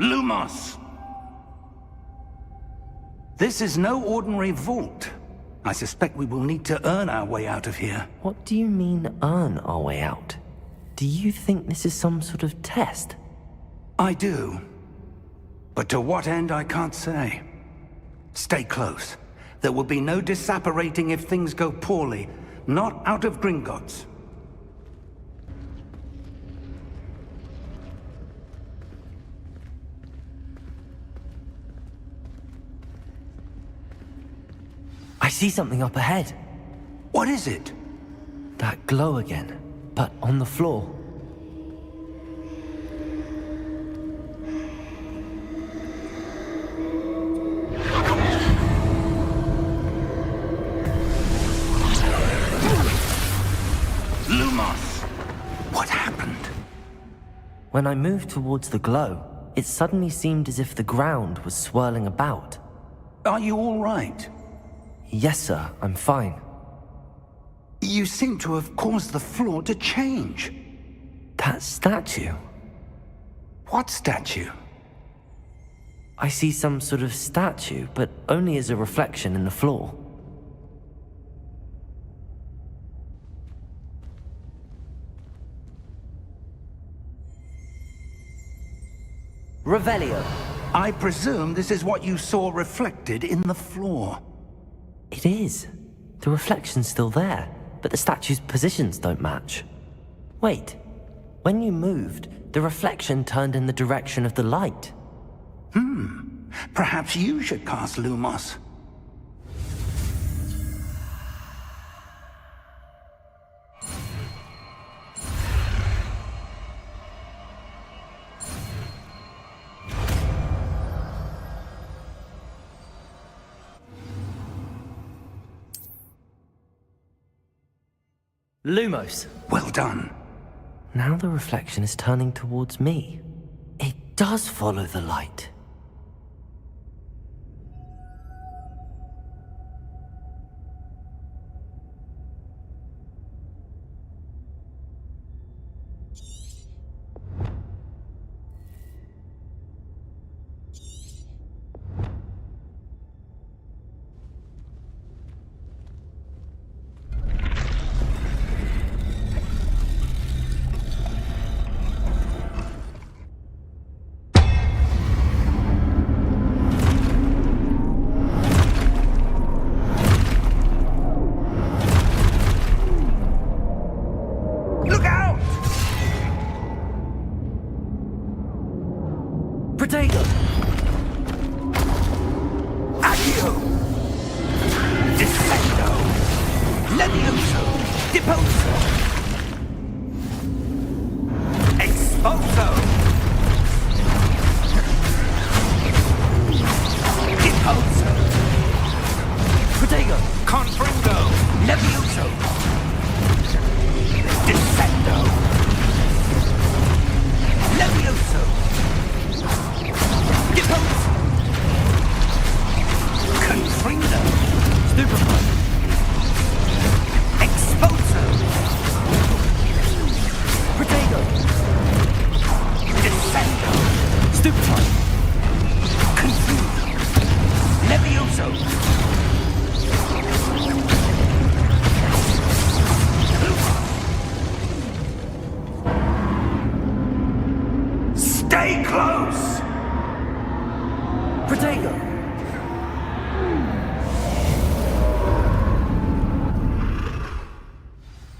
Lumos! This is no ordinary vault. I suspect we will need to earn our way out of here. What do you mean, earn our way out? Do you think this is some sort of test? I do. But to what end, I can't say. Stay close. There will be no disapparating if things go poorly. Not out of Gringotts. I see something up ahead. What is it? That glow again, but on the floor. Lumos! What happened? When I moved towards the glow, it suddenly seemed as if the ground was swirling about. Are you all right? Yes, sir, I'm fine. You seem to have caused the floor to change. That statue? What statue? I see some sort of statue, but only as a reflection in the floor. Revelio. I presume this is what you saw reflected in the floor. It is. The reflection's still there, but the statue's positions don't match. Wait. When you moved, the reflection turned in the direction of the light. Perhaps you should cast Lumos. Lumos. Well done. Now the reflection is turning towards me. It does follow the light.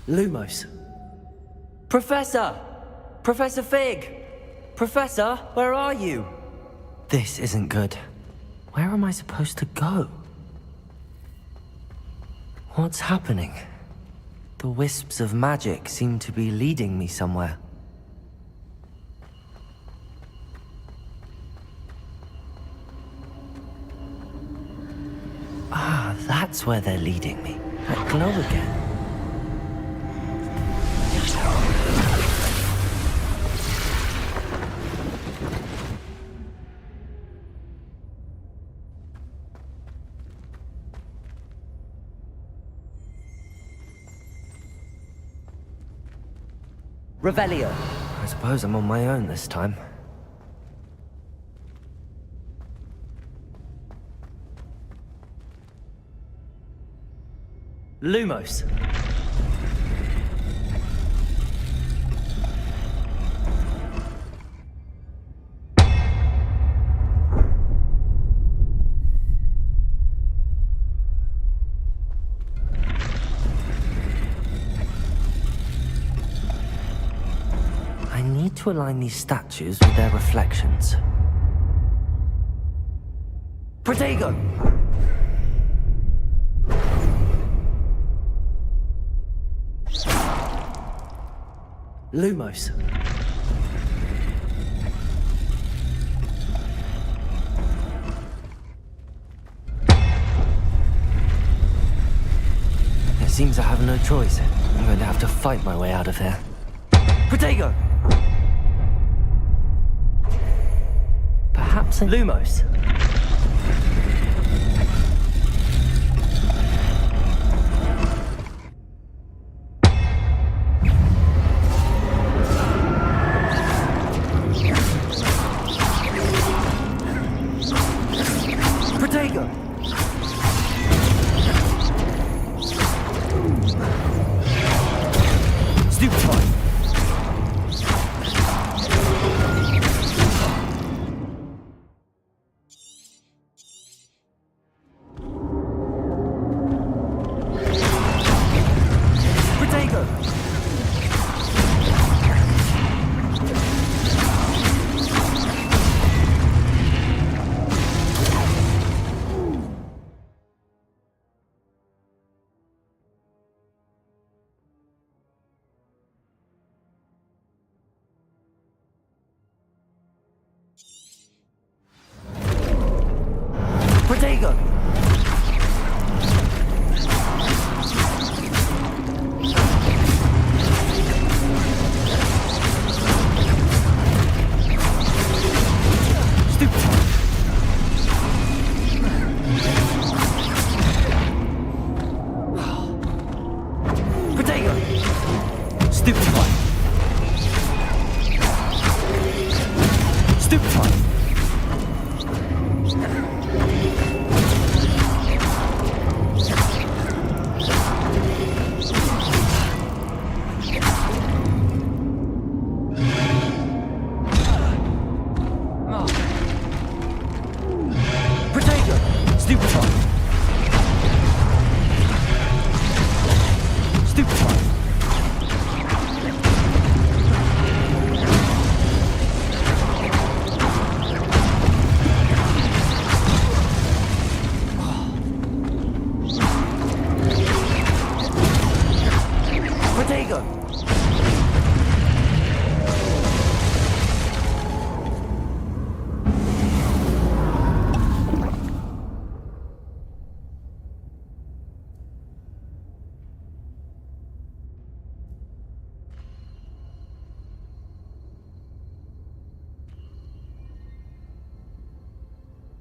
Lumos. Professor! Professor Fig! Professor, where are you? This isn't good. Where am I supposed to go? What's happening? The wisps of magic seem to be leading me somewhere. Ah, that's where they're leading me. That glow again. Revelio. I suppose I'm on my own this time. Lumos. I need to align these statues with their reflections. Protego! Lumos. It seems I have no choice. I'm going to have to fight my way out of here. Protego! Perhaps in Lumos.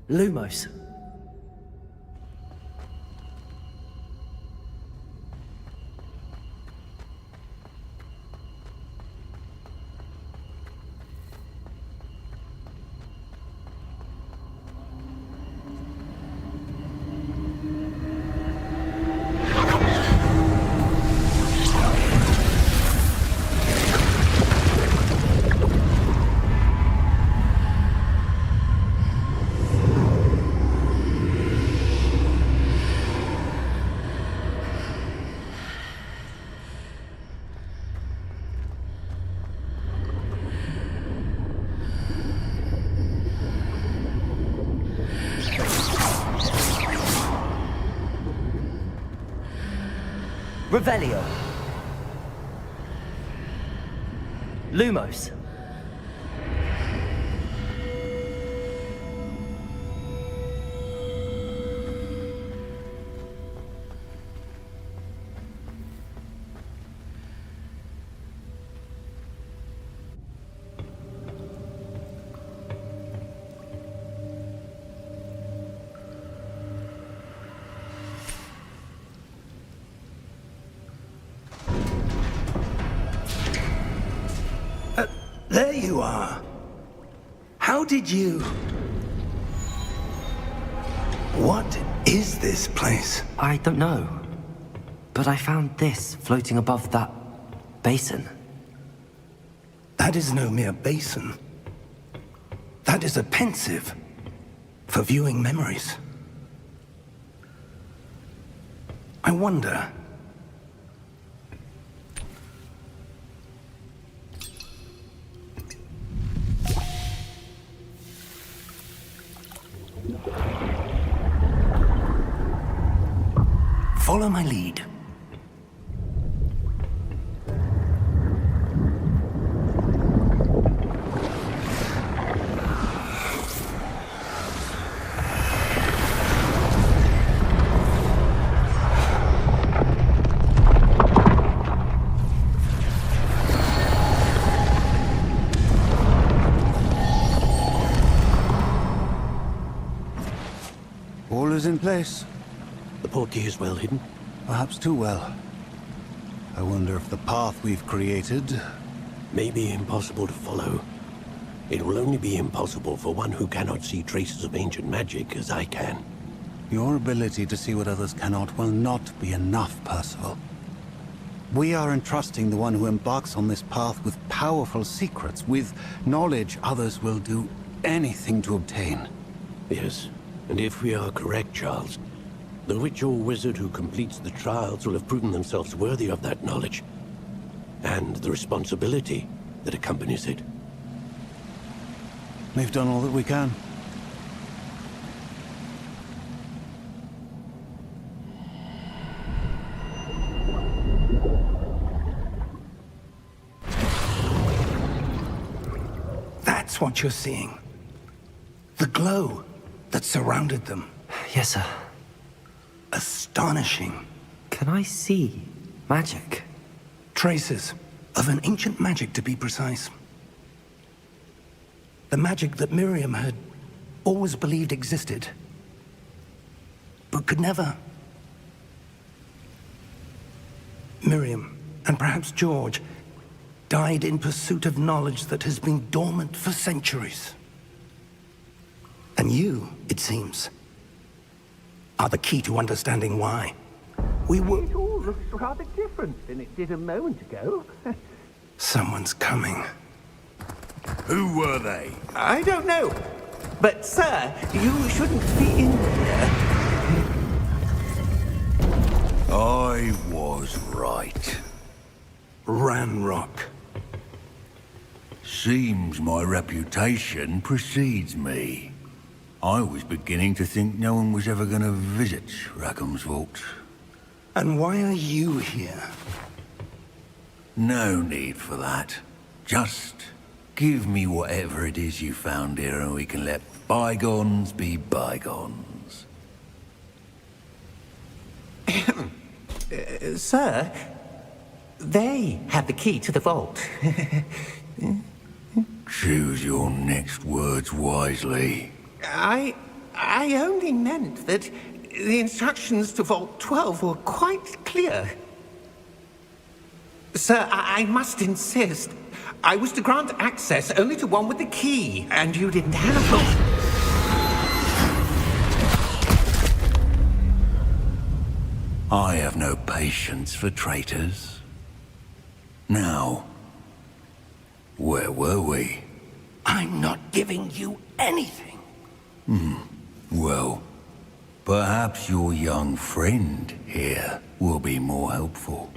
Lumos. Revelio. Lumos. There you are. How did you... What is this place? I don't know. But I found this floating above that basin. That is no mere basin. That is a pensive for viewing memories. I wonder... Follow my lead. All is in place. The portkey is well hidden. Perhaps too well. I wonder if the path we've created... May be impossible to follow. It will only be impossible for one who cannot see traces of ancient magic as I can. Your ability to see what others cannot will not be enough, Percival. We are entrusting the one who embarks on this path with powerful secrets, with knowledge others will do anything to obtain. Yes, and if we are correct, Charles, the witch or wizard who completes the trials will have proven themselves worthy of that knowledge, and the responsibility that accompanies it. We've done all that we can. That's what you're seeing. The glow that surrounded them. Yes, sir. Astonishing. Can I see magic? Traces of an ancient magic, to be precise. The magic that Miriam had always believed existed, but could never. Miriam, and perhaps George, died in pursuit of knowledge that has been dormant for centuries. And you, it seems, are the key to understanding why. It all looks rather different than it did a moment ago. Someone's coming. Who were they? I don't know. But, sir, you shouldn't be in here. I was right. Ranrock. Seems my reputation precedes me. I was beginning to think no one was ever going to visit Rackham's vault. And why are you here? No need for that. Just give me whatever it is you found here and we can let bygones be bygones. Sir, they have the key to the vault. Choose your next words wisely. I only meant that the instructions to Vault 12 were quite clear. Sir, I must insist. I was to grant access only to one with the key, and you didn't have them. I have no patience for traitors. Now, where were we? I'm not giving you anything. Well, perhaps your young friend here will be more helpful.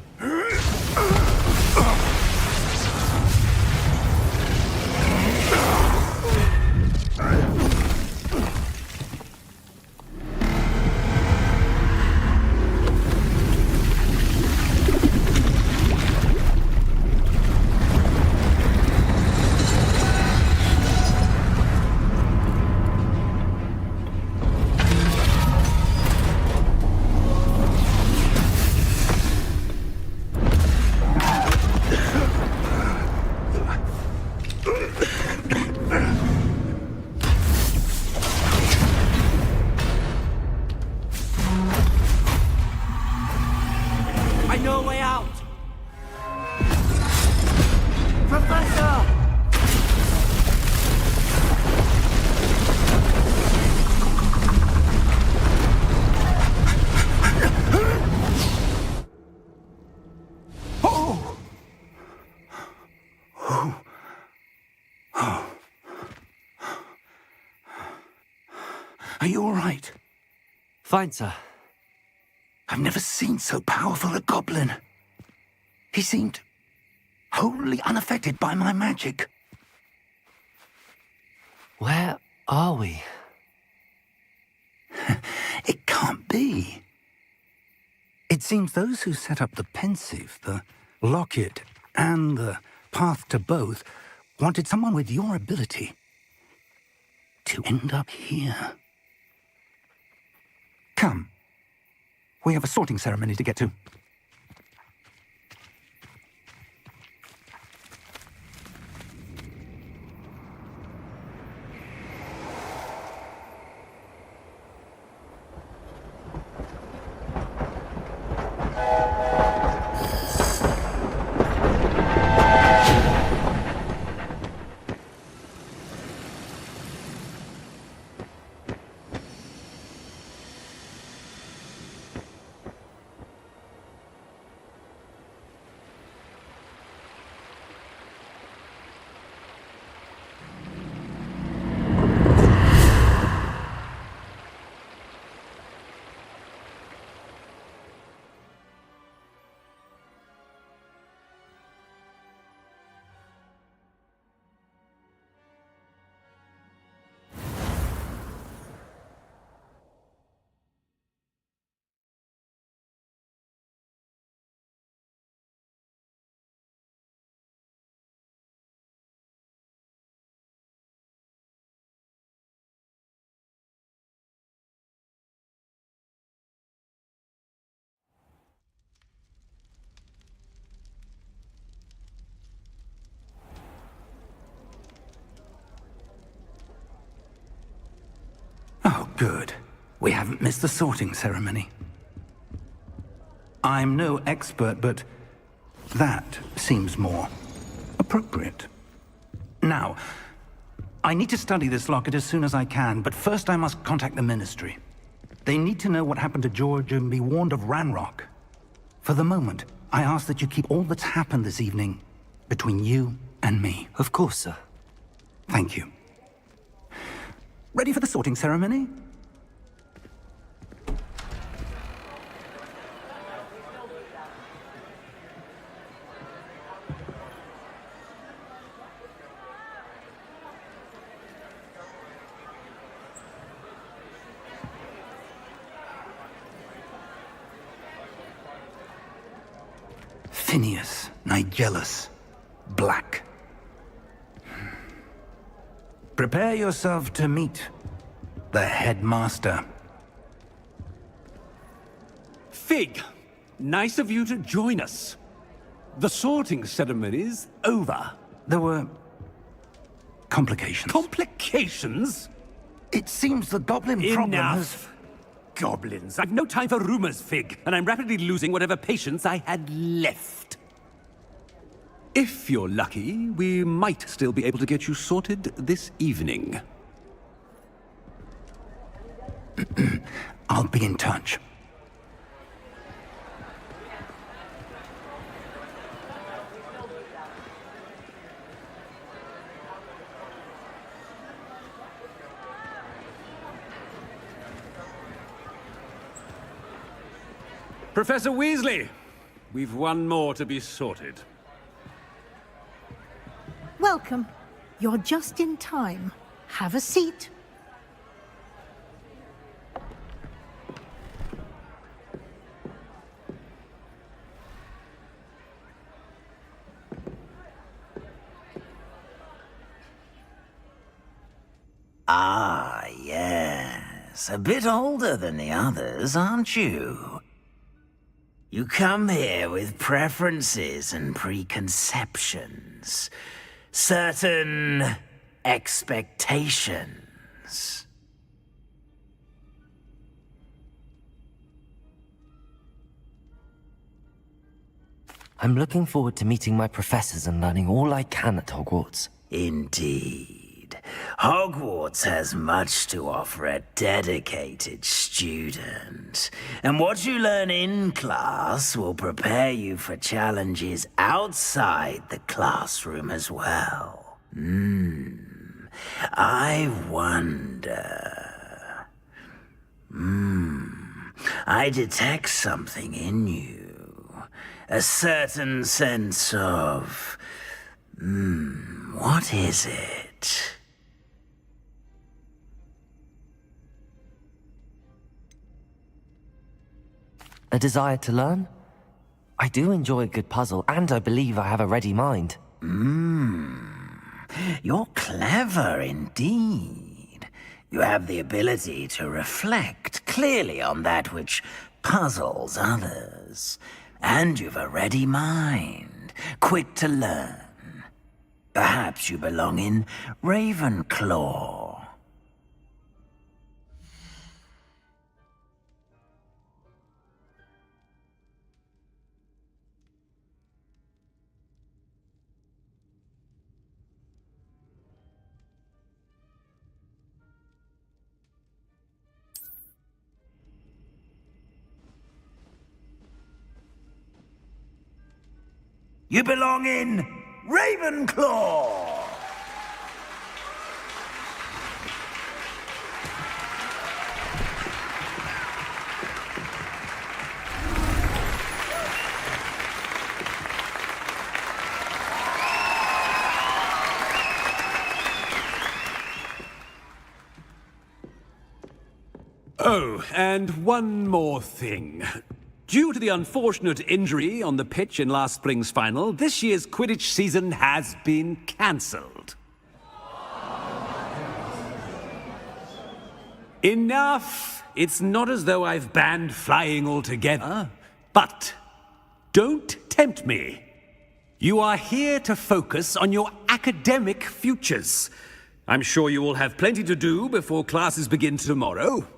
you all right? Fine, sir. I've never seen so powerful a goblin. He seemed wholly unaffected by my magic. Where are we? It can't be. It seems those who set up the pensive, the locket, and the path to both wanted someone with your ability to end up here. Come. We have a sorting ceremony to get to. Oh, good. We haven't missed the sorting ceremony. I'm no expert, but that seems more appropriate. Now, I need to study this locket as soon as I can, but first I must contact the Ministry. They need to know what happened to George and be warned of Ranrock. For the moment, I ask that you keep all that's happened this evening between you and me. Of course, sir. Thank you. Ready for the sorting ceremony? Phineas, Nigellus, Black. Prepare yourself to meet the headmaster. Fig, nice of you to join us. The sorting ceremony's over. There were complications. Complications? It seems the goblin problem has... Enough. Goblins. I've no time for rumors, Fig, and I'm rapidly losing whatever patience I had left. If you're lucky, we might still be able to get you sorted this evening. I'll be in touch. Professor Weasley, we've one more to be sorted. Welcome. You're just in time. Have a seat. Ah, yes. A bit older than the others, aren't you? You come here with preferences and preconceptions. Certain expectations. I'm looking forward to meeting my professors and learning all I can at Hogwarts. Indeed. Hogwarts has much to offer a dedicated student. And what you learn in class will prepare you for challenges outside the classroom as well. I wonder... I detect something in you. A certain sense of... what is it? A desire to learn? I do enjoy a good puzzle, and I believe I have a ready mind. You're clever indeed. You have the ability to reflect clearly on that which puzzles others. And you've a ready mind, quick to learn. Perhaps you belong in Ravenclaw. You belong in Ravenclaw! Oh, and one more thing. Due to the unfortunate injury on the pitch in last spring's final, this year's Quidditch season has been cancelled. Enough! It's not as though I've banned flying altogether. But don't tempt me. You are here to focus on your academic futures. I'm sure you will have plenty to do before classes begin tomorrow.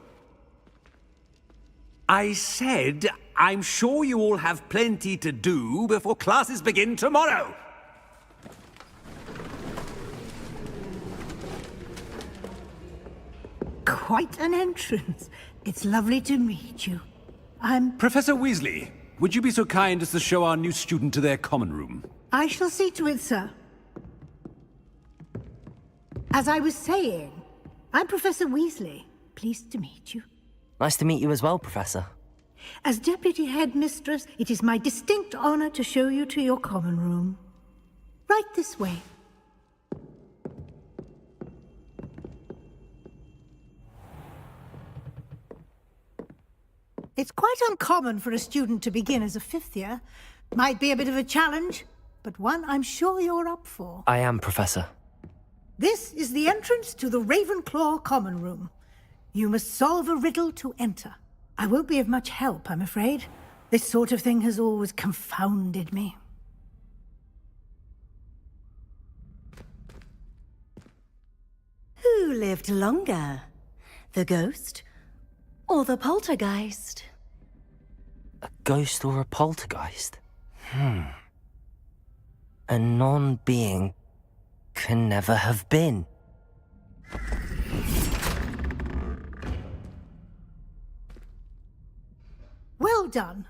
I said, I'm sure you all have plenty to do before classes begin tomorrow. Quite an entrance. It's lovely to meet you. I'm... Professor Weasley, would you be so kind as to show our new student to their common room? I shall see to it, sir. As I was saying, I'm Professor Weasley. Pleased to meet you. Nice to meet you as well, Professor. As Deputy Headmistress, it is my distinct honor to show you to your common room. Right this way. It's quite uncommon for a student to begin as a fifth year. Might be a bit of a challenge, but one I'm sure you're up for. I am, Professor. This is the entrance to the Ravenclaw common room. You must solve a riddle to enter. I won't be of much help, I'm afraid. This sort of thing has always confounded me. Who lived longer? The ghost or the poltergeist? A ghost or a poltergeist? A non-being can never have been. Well done.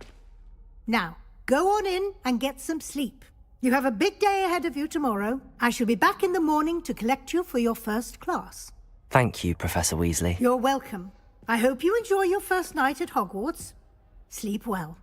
Now, go on in and get some sleep. You have a big day ahead of you tomorrow. I shall be back in the morning to collect you for your first class. Thank you, Professor Weasley. You're welcome. I hope you enjoy your first night at Hogwarts. Sleep well.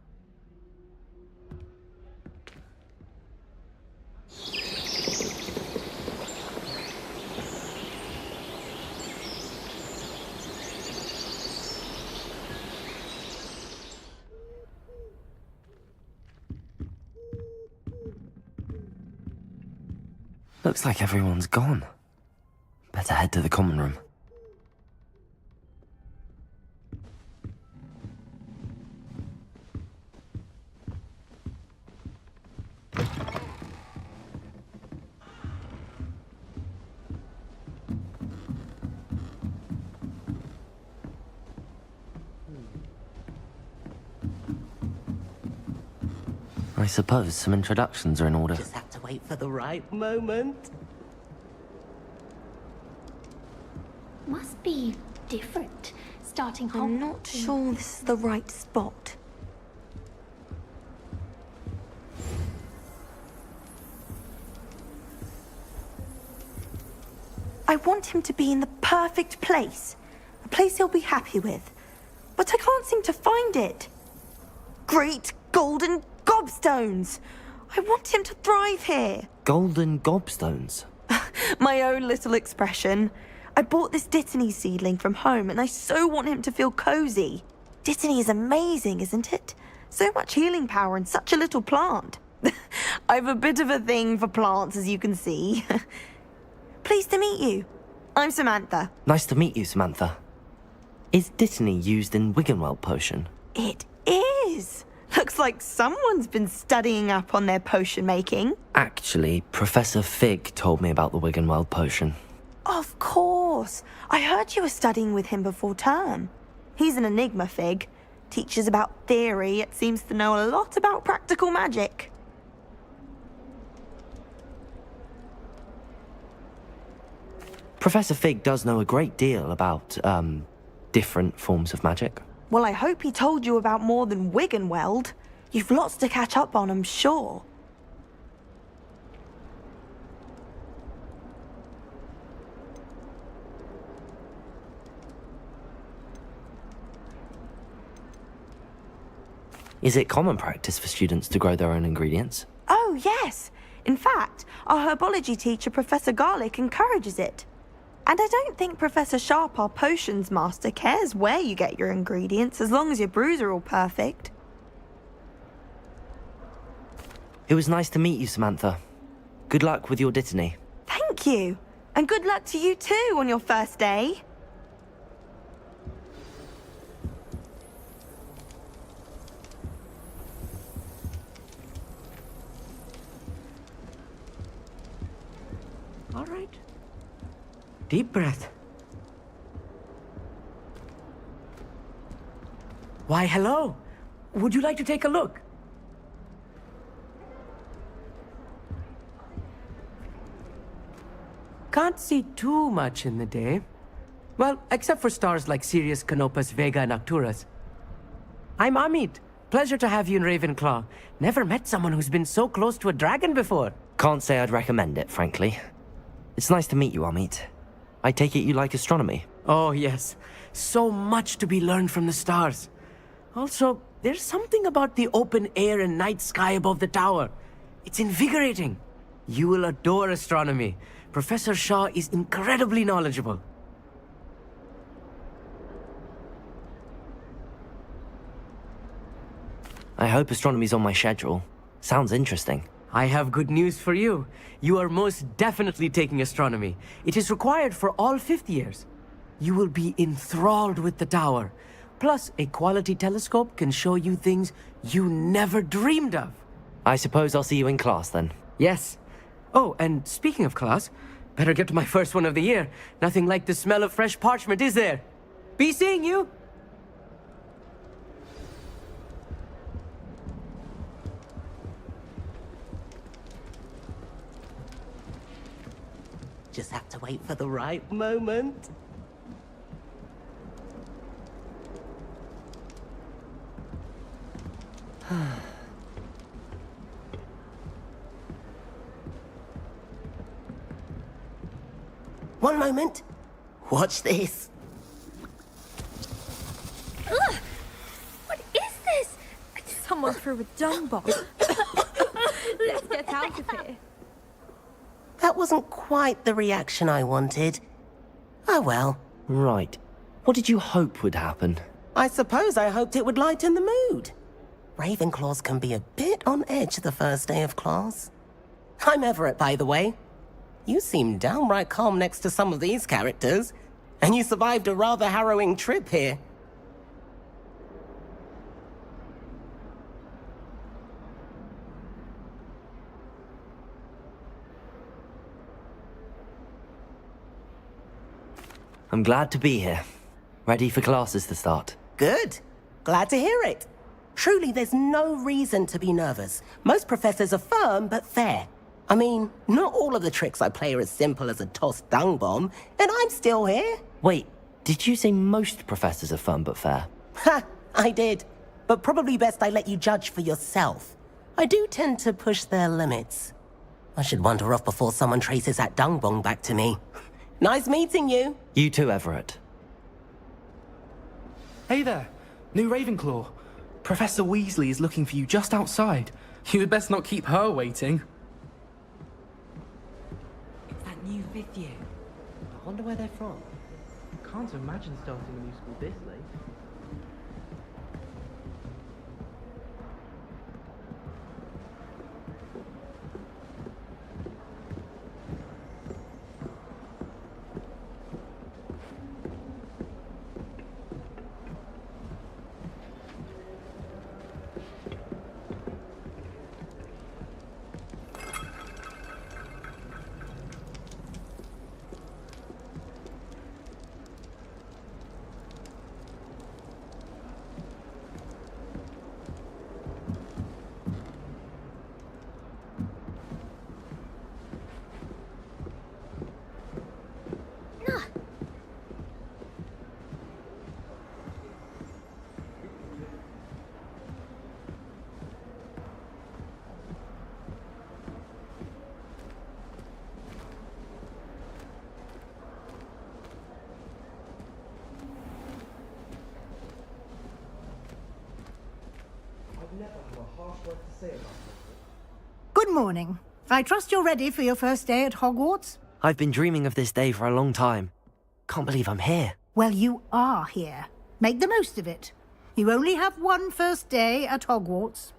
Looks like everyone's gone. Better head to the common room. I suppose some introductions are in order. Just have to wait for the right moment. Must be different, starting Hogwarts. I'm not sure this is the right spot. I want him to be in the perfect place. A place he'll be happy with. but I can't seem to find it. Great golden gobstones! I want him to thrive here. Golden gobstones? My own little expression. I bought this Dittany seedling from home and I so want him to feel cozy. Dittany is amazing, isn't it? So much healing power in such a little plant. I've a bit of a thing for plants, as you can see. Pleased to meet you. I'm Samantha. Nice to meet you, Samantha. Is Dittany used in Wiggenweld potion? It is. Looks like someone's been studying up on their potion making. Actually, Professor Fig told me about the Wiggenweld potion. Of course. I heard you were studying with him before term. He's an enigma, Fig. Teaches about theory, yet seems to know a lot about practical magic. Professor Fig does know a great deal about, different forms of magic. Well, I hope he told you about more than Wiggenweld. You've lots to catch up on, I'm sure. Is it common practice for students to grow their own ingredients? Oh, yes. In fact, our herbology teacher, Professor Garlick, encourages it. And I don't think Professor Sharp, our potions master, cares where you get your ingredients, as long as your brews are all perfect. It was nice to meet you, Samantha. Good luck with your Dittany. Thank you. And good luck to you too on your first day. All right. Deep breath. Why, hello. Would you like to take a look? Can't see too much in the day. Well, except for stars like Sirius, Canopus, Vega, and Arcturus. I'm Amit. Pleasure to have you in Ravenclaw. Never met someone who's been so close to a dragon before. Can't say I'd recommend it, frankly. It's nice to meet you, Amit. I take it you like astronomy? Oh, yes. So much to be learned from the stars. Also, there's something about the open air and night sky above the tower. It's invigorating. You will adore astronomy. Professor Shaw is incredibly knowledgeable. I hope astronomy's on my schedule. Sounds interesting. I have good news for you. You are most definitely taking astronomy. It is required for all fifth years. You will be enthralled with the tower. Plus, a quality telescope can show you things you never dreamed of. I suppose I'll see you in class then. Yes. Oh, and speaking of class, better get to my first one of the year. Nothing like the smell of fresh parchment, is there? Be seeing you! Just have to wait for the right moment. One moment. Watch this. Ugh! What is this? Someone threw a dung bomb. Let's get out of here. That wasn't quite the reaction I wanted. Oh well. Right. What did you hope would happen? I suppose I hoped it would lighten the mood. Ravenclaws can be a bit on edge the first day of class. I'm Everett, by the way. You seem downright calm next to some of these characters, and you survived a rather harrowing trip here. I'm glad to be here. Ready for classes to start. Good. Glad to hear it. Truly, there's no reason to be nervous. Most professors are firm but fair. I mean, not all of the tricks I play are as simple as a tossed dung bomb, and I'm still here. Wait, did you say most professors are firm but fair? Ha! I did. But probably best I let you judge for yourself. I do tend to push their limits. I should wander off before someone traces that dung bomb back to me. Nice meeting you. You too, Everett. Hey there. New Ravenclaw. Professor Weasley is looking for you just outside. You had best not keep her waiting. It's that new fifth year. I wonder where they're from. I can't imagine starting a new school this late. Good morning. I trust you're ready for your first day at Hogwarts? I've been dreaming of this day for a long time. Can't believe I'm here. Well, you are here. Make the most of it. You only have one first day at Hogwarts.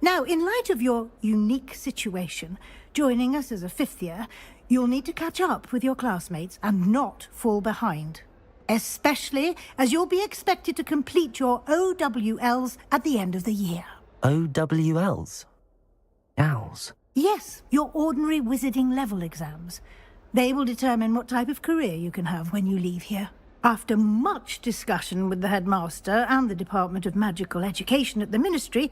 Now, in light of your unique situation, joining us as a fifth year, you'll need to catch up with your classmates and not fall behind. Especially as you'll be expected to complete your OWLs at the end of the year. OWLs? Owls? Yes, your ordinary wizarding level exams. They will determine what type of career you can have when you leave here. After much discussion with the headmaster and the Department of Magical Education at the Ministry,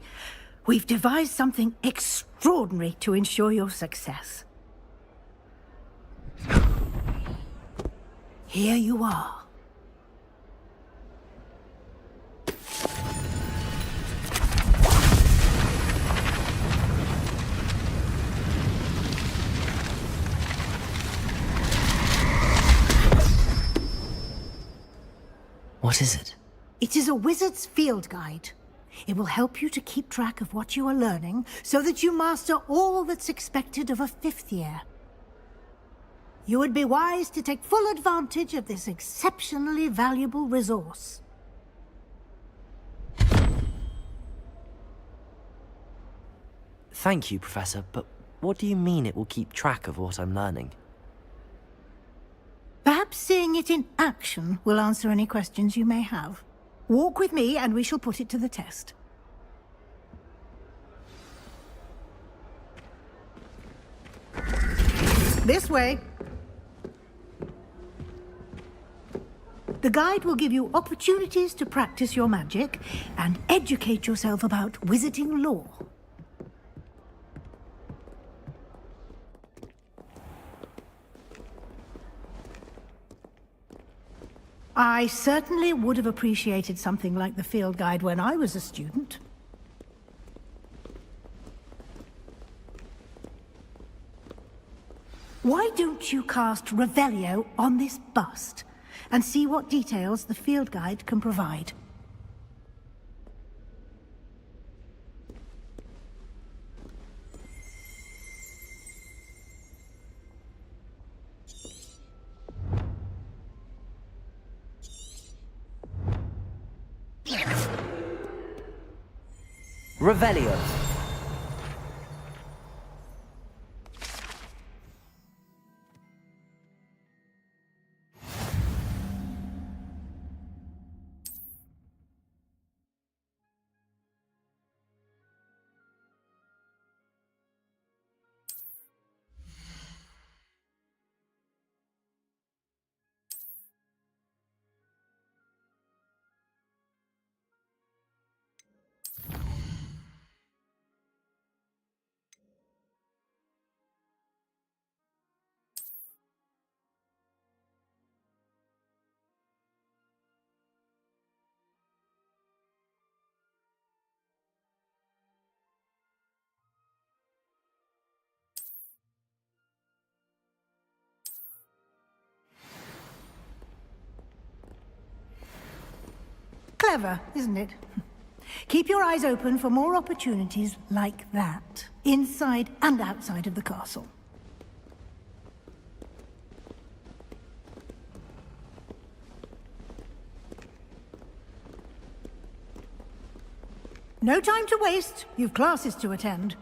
we've devised something extraordinary to ensure your success. Here you are. What is it? It is a wizard's field guide. It will help you to keep track of what you are learning so that you master all that's expected of a fifth year. You would be wise to take full advantage of this exceptionally valuable resource. Thank you, Professor, but what do you mean it will keep track of what I'm learning? Perhaps seeing it in action will answer any questions you may have. Walk with me and we shall put it to the test. This way. The guide will give you opportunities to practice your magic and educate yourself about wizarding lore. I certainly would have appreciated something like the field guide when I was a student. Why don't you cast Revelio on this bust and see what details the field guide can provide? Revelio. clever, isn't it? Keep your eyes open for more opportunities like that, inside and outside of the castle. No time to waste. You've classes to attend.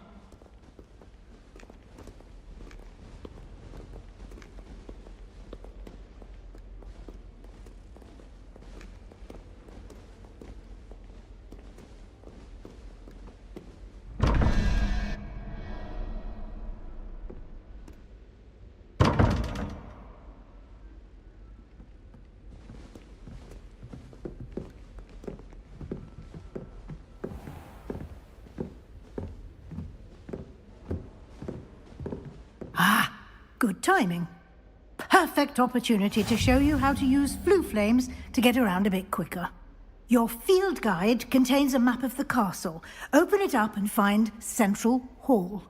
Good timing. Perfect opportunity to show you how to use flue flames to get around a bit quicker. Your field guide contains a map of the castle. Open it up and find Central Hall.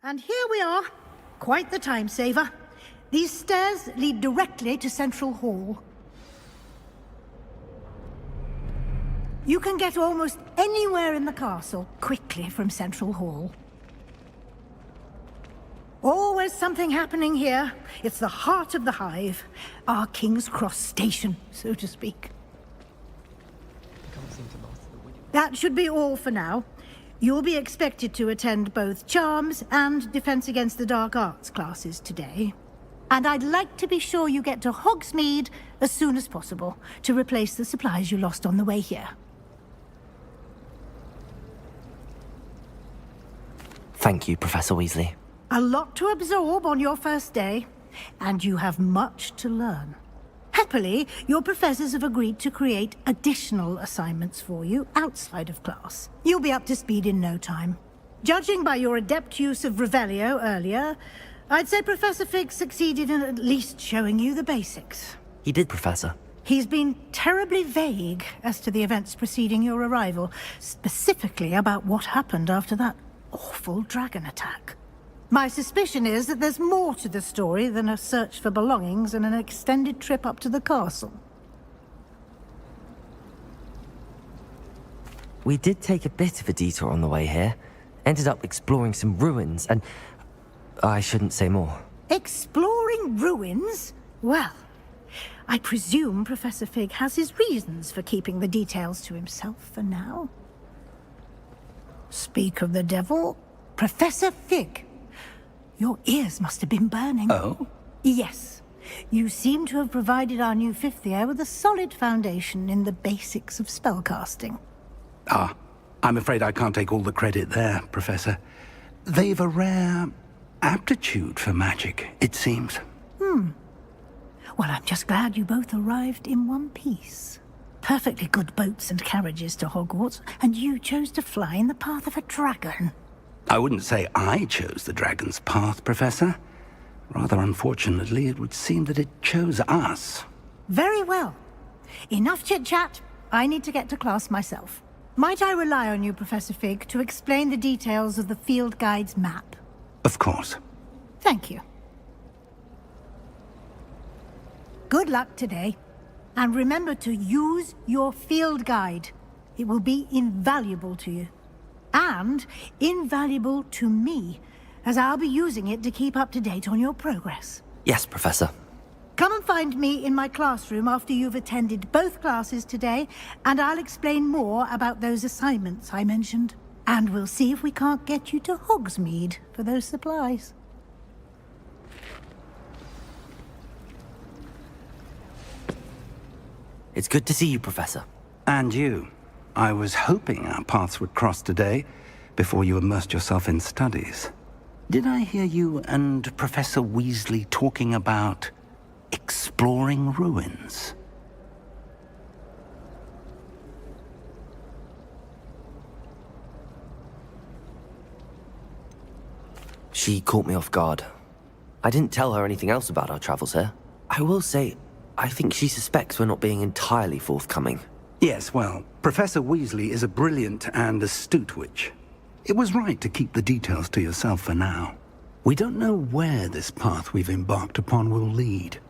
And here we are. Quite the time saver. These stairs lead directly to Central Hall. You can get almost anywhere in the castle quickly from Central Hall. Always something happening here. It's the heart of the hive. Our King's Cross station, so to speak. That should be all for now. You'll be expected to attend both Charms and Defense Against the Dark Arts classes today. And I'd like to be sure you get to Hogsmeade as soon as possible to replace the supplies you lost on the way here. Thank you, Professor Weasley. A lot to absorb on your first day, and you have much to learn. Happily, your professors have agreed to create additional assignments for you outside of class. You'll be up to speed in no time. Judging by your adept use of Revelio earlier, I'd say Professor Fig succeeded in at least showing you the basics. He did, Professor. He's been terribly vague as to the events preceding your arrival, specifically about what happened after that awful dragon attack. My suspicion is that there's more to the story than a search for belongings and an extended trip up to the castle. We did take a bit of a detour on the way here. Ended up exploring some ruins and... I shouldn't say more. Exploring ruins? Well, I presume Professor Fig has his reasons for keeping the details to himself for now. Speak of the devil, Professor Fig. Your ears must have been burning. Oh? Yes. You seem to have provided our new fifth year with a solid foundation in the basics of spellcasting. Ah, I'm afraid I can't take all the credit there, Professor. They've a rare aptitude for magic, it seems. Well, I'm just glad you both arrived in one piece. Perfectly good boats and carriages to Hogwarts, and you chose to fly in the path of a dragon. I wouldn't say I chose the dragon's path, Professor. Rather unfortunately, it would seem that it chose us. Very well. Enough chit-chat. I need to get to class myself. Might I rely on you, Professor Fig, to explain the details of the field guide's map? Of course. Thank you. Good luck today. And remember to use your field guide. It will be invaluable to you. And invaluable to me, as I'll be using it to keep up to date on your progress. Yes, Professor. Come and find me in my classroom after you've attended both classes today, and I'll explain more about those assignments I mentioned. And we'll see if we can't get you to Hogsmeade for those supplies. It's good to see you, Professor. And you. I was hoping our paths would cross today, before you immersed yourself in studies. Did I hear you and Professor Weasley talking about exploring ruins? She caught me off guard. I didn't tell her anything else about our travels here. I will say, I think she suspects we're not being entirely forthcoming. Yes, well, Professor Weasley is a brilliant and astute witch. It was right to keep the details to yourself for now. We don't know where this path we've embarked upon will lead.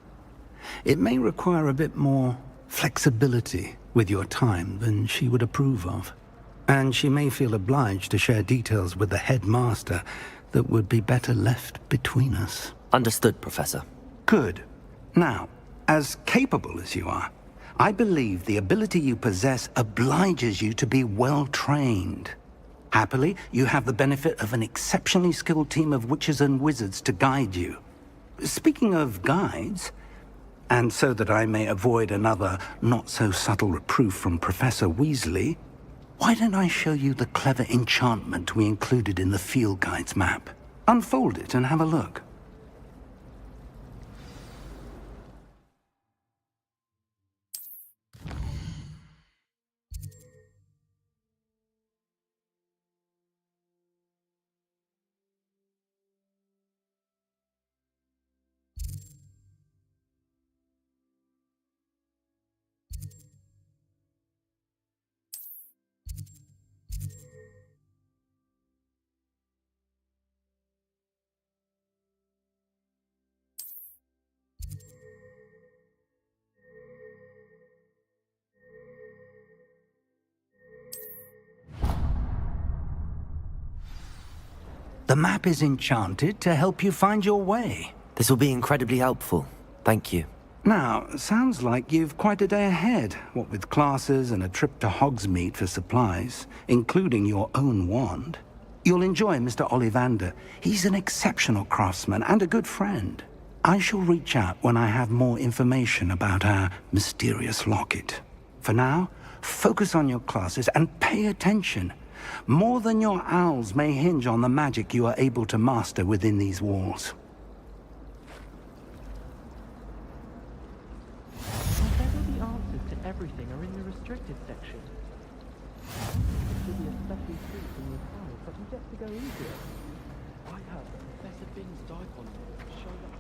It may require a bit more flexibility with your time than she would approve of. And she may feel obliged to share details with the headmaster that would be better left between us. Understood, Professor. Good. Now, as capable as you are, I believe the ability you possess obliges you to be well-trained. Happily, you have the benefit of an exceptionally skilled team of witches and wizards to guide you. Speaking of guides, and so that I may avoid another not-so-subtle reproof from Professor Weasley, why don't I show you the clever enchantment we included in the field guide's map? Unfold it and have a look. The map is enchanted to help you find your way. This will be incredibly helpful. Thank you. Now, sounds like you've quite a day ahead, what with classes and a trip to Hogsmeade for supplies, including your own wand. You'll enjoy Mr. Ollivander. He's an exceptional craftsman and a good friend. I shall reach out when I have more information about our mysterious locket. For now, focus on your classes and pay attention. More than your owls may hinge on the magic you are able to master within these walls. The answers to everything are in the restricted section. It should be especially sweet from your side, but you get to go into it. I have Professor Finn's dive on show that.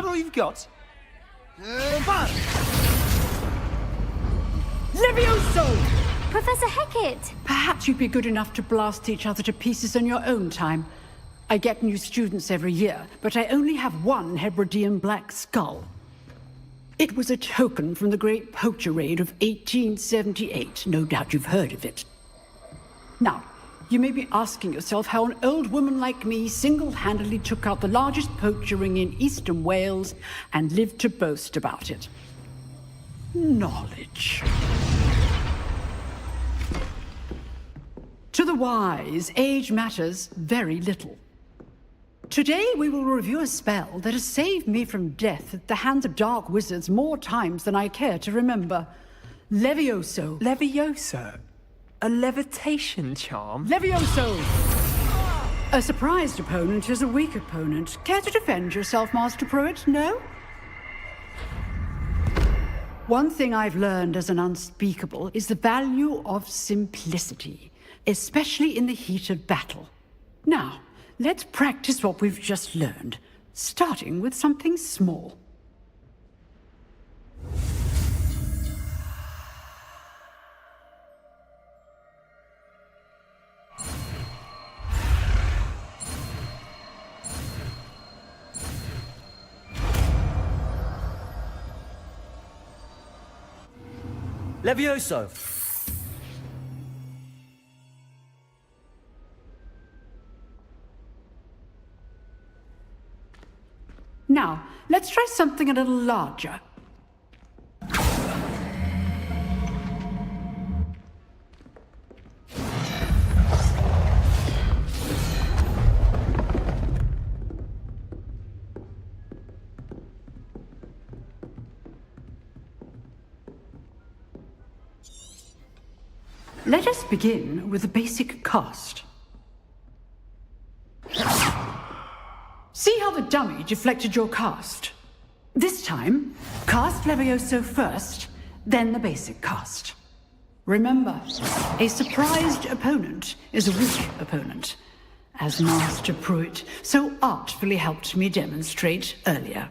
that all you've got? Levioso! Professor Hecat! Perhaps you'd be good enough to blast each other to pieces in your own time. I get new students every year, but I only have one Hebridean black skull. It was a token from the Great Poacher Raid of 1878. No doubt you've heard of it. Now, you may be asking yourself how an old woman like me single-handedly took out the largest poacher ring in eastern Wales and lived to boast about it. Knowledge. To the wise, age matters very little. Today we will review a spell that has saved me from death at the hands of dark wizards more times than I care to remember. Levioso. Levioso? A levitation charm? Levioso! A surprised opponent is a weak opponent. Care to defend yourself, Master Pruitt? No? One thing I've learned as an unspeakable is the value of simplicity, especially in the heat of battle. Now, let's practice what we've just learned, starting with something small. Levioso! Now, let's try something a little larger. Let us begin with the basic cast. See how the dummy deflected your cast? This time, cast Levioso first, then the basic cast. Remember, a surprised opponent is a weak opponent, as Master Pruitt so artfully helped me demonstrate earlier.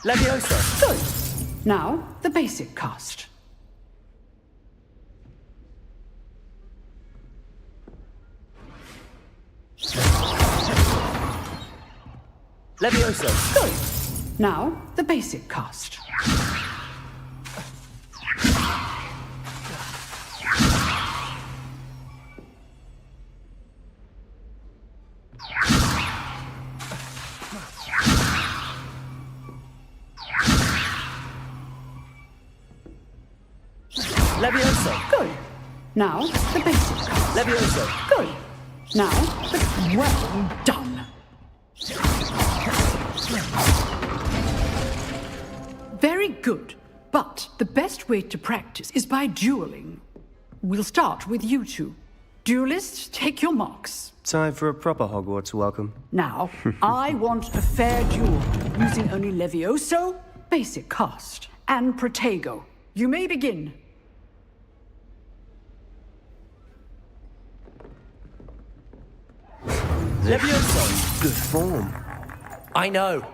Levioso. Good. Now, the basic cast. Levioso. Good. Now, the basic cast. Levioso. Good. Now, the basic cast. Levioso. Good. Now, the... Well done. Very good. But the best way to practice is by dueling. We'll start with you two. Duelists, take your marks. Time for a proper Hogwarts welcome. Now, I want a fair duel, using only Levioso, basic cast, and Protego. You may begin. Levioso! Good form. I know.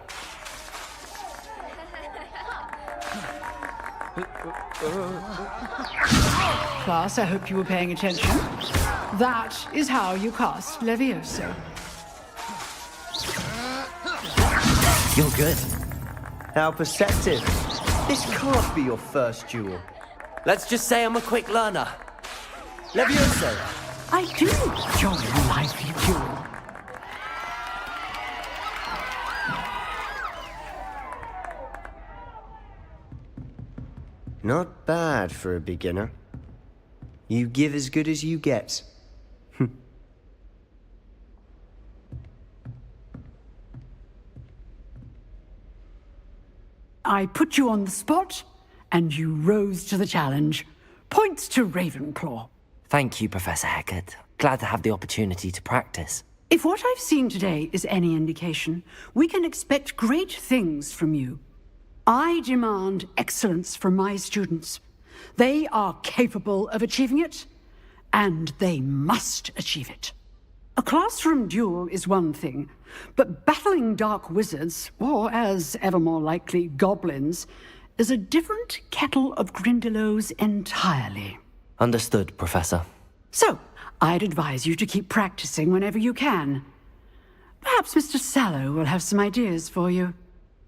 Class, I hope you were paying attention. That is how you cast Levioso. You're good. How perceptive. This can't be your first duel. Let's just say I'm a quick learner. Levioso! I do enjoy a lively duel. Not bad for a beginner. You give as good as you get. I put you on the spot, and you rose to the challenge. Points to Ravenclaw. Thank you, Professor Hecat. Glad to have the opportunity to practice. If what I've seen today is any indication, we can expect great things from you. I demand excellence from my students. They are capable of achieving it, and they must achieve it. A classroom duel is one thing, but battling dark wizards, or as ever more likely, goblins, is a different kettle of Grindylows entirely. Understood, Professor. So, I'd advise you to keep practicing whenever you can. Perhaps Mr. Sallow will have some ideas for you.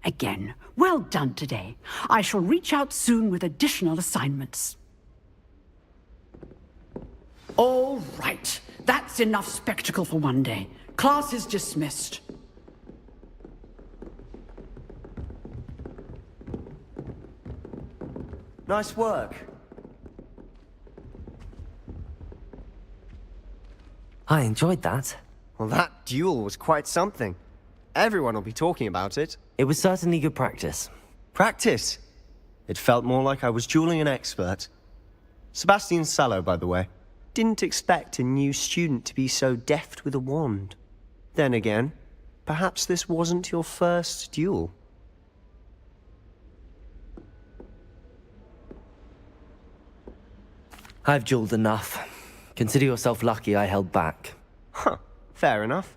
Again, well done today. I shall reach out soon with additional assignments. All right. That's enough spectacle for one day. Class is dismissed. Nice work. I enjoyed that. Well, that duel was quite something. Everyone will be talking about it. It was certainly good practice. Practice? It felt more like I was dueling an expert. Sebastian Sallow, by the way. Didn't expect a new student to be so deft with a wand. Then again, perhaps this wasn't your first duel. I've dueled enough. Consider yourself lucky I held back. Huh, fair enough.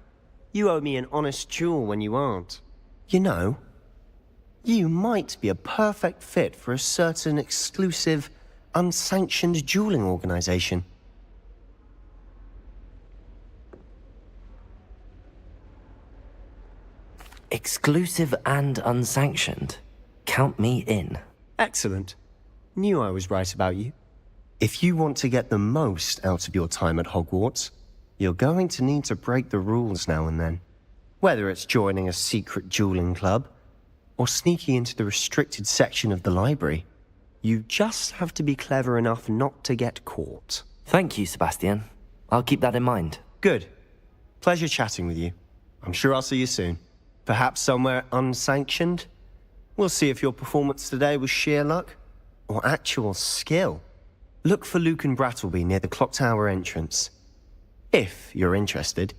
You owe me an honest duel when you aren't. You know, you might be a perfect fit for a certain exclusive, unsanctioned dueling organization. Exclusive and unsanctioned. Count me in. Excellent. Knew I was right about you. If you want to get the most out of your time at Hogwarts, you're going to need to break the rules now and then. Whether it's joining a secret dueling club, or sneaking into the restricted section of the library, you just have to be clever enough not to get caught. Thank you, Sebastian. I'll keep that in mind. Good. Pleasure chatting with you. I'm sure I'll see you soon. Perhaps somewhere unsanctioned? We'll see if your performance today was sheer luck, or actual skill. Look for Luke and Brattleby near the clock tower entrance. If you're interested.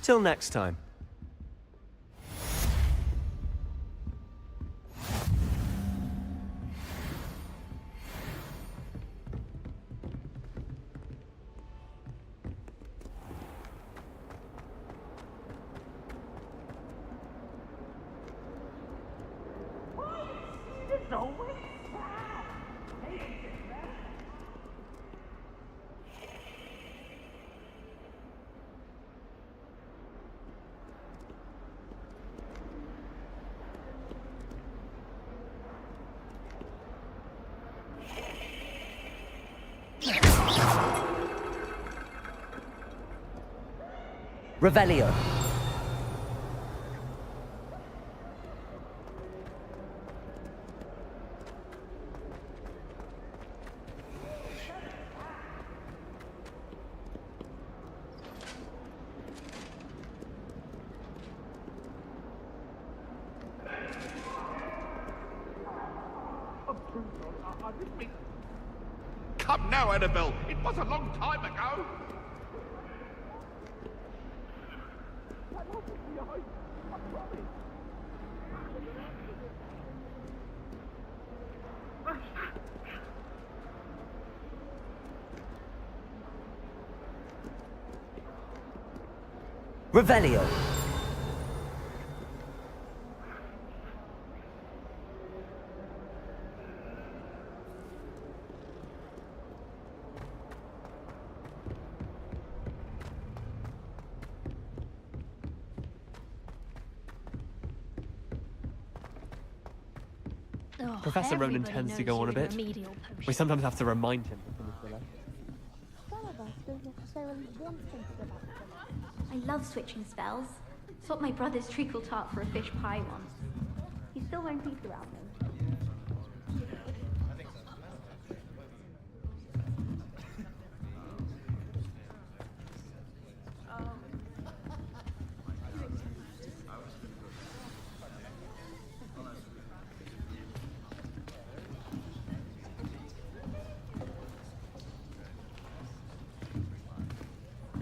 Till next time. Revelio. now, Annabelle. It was a long time ago. Revelio. Professor Ronan tends to go on a bit. We sometimes have to remind him. Some of us don't necessarily want him to go back to them. I love switching spells. Swapped my brother's treacle tart for a fish pie once. He still won't eat without me.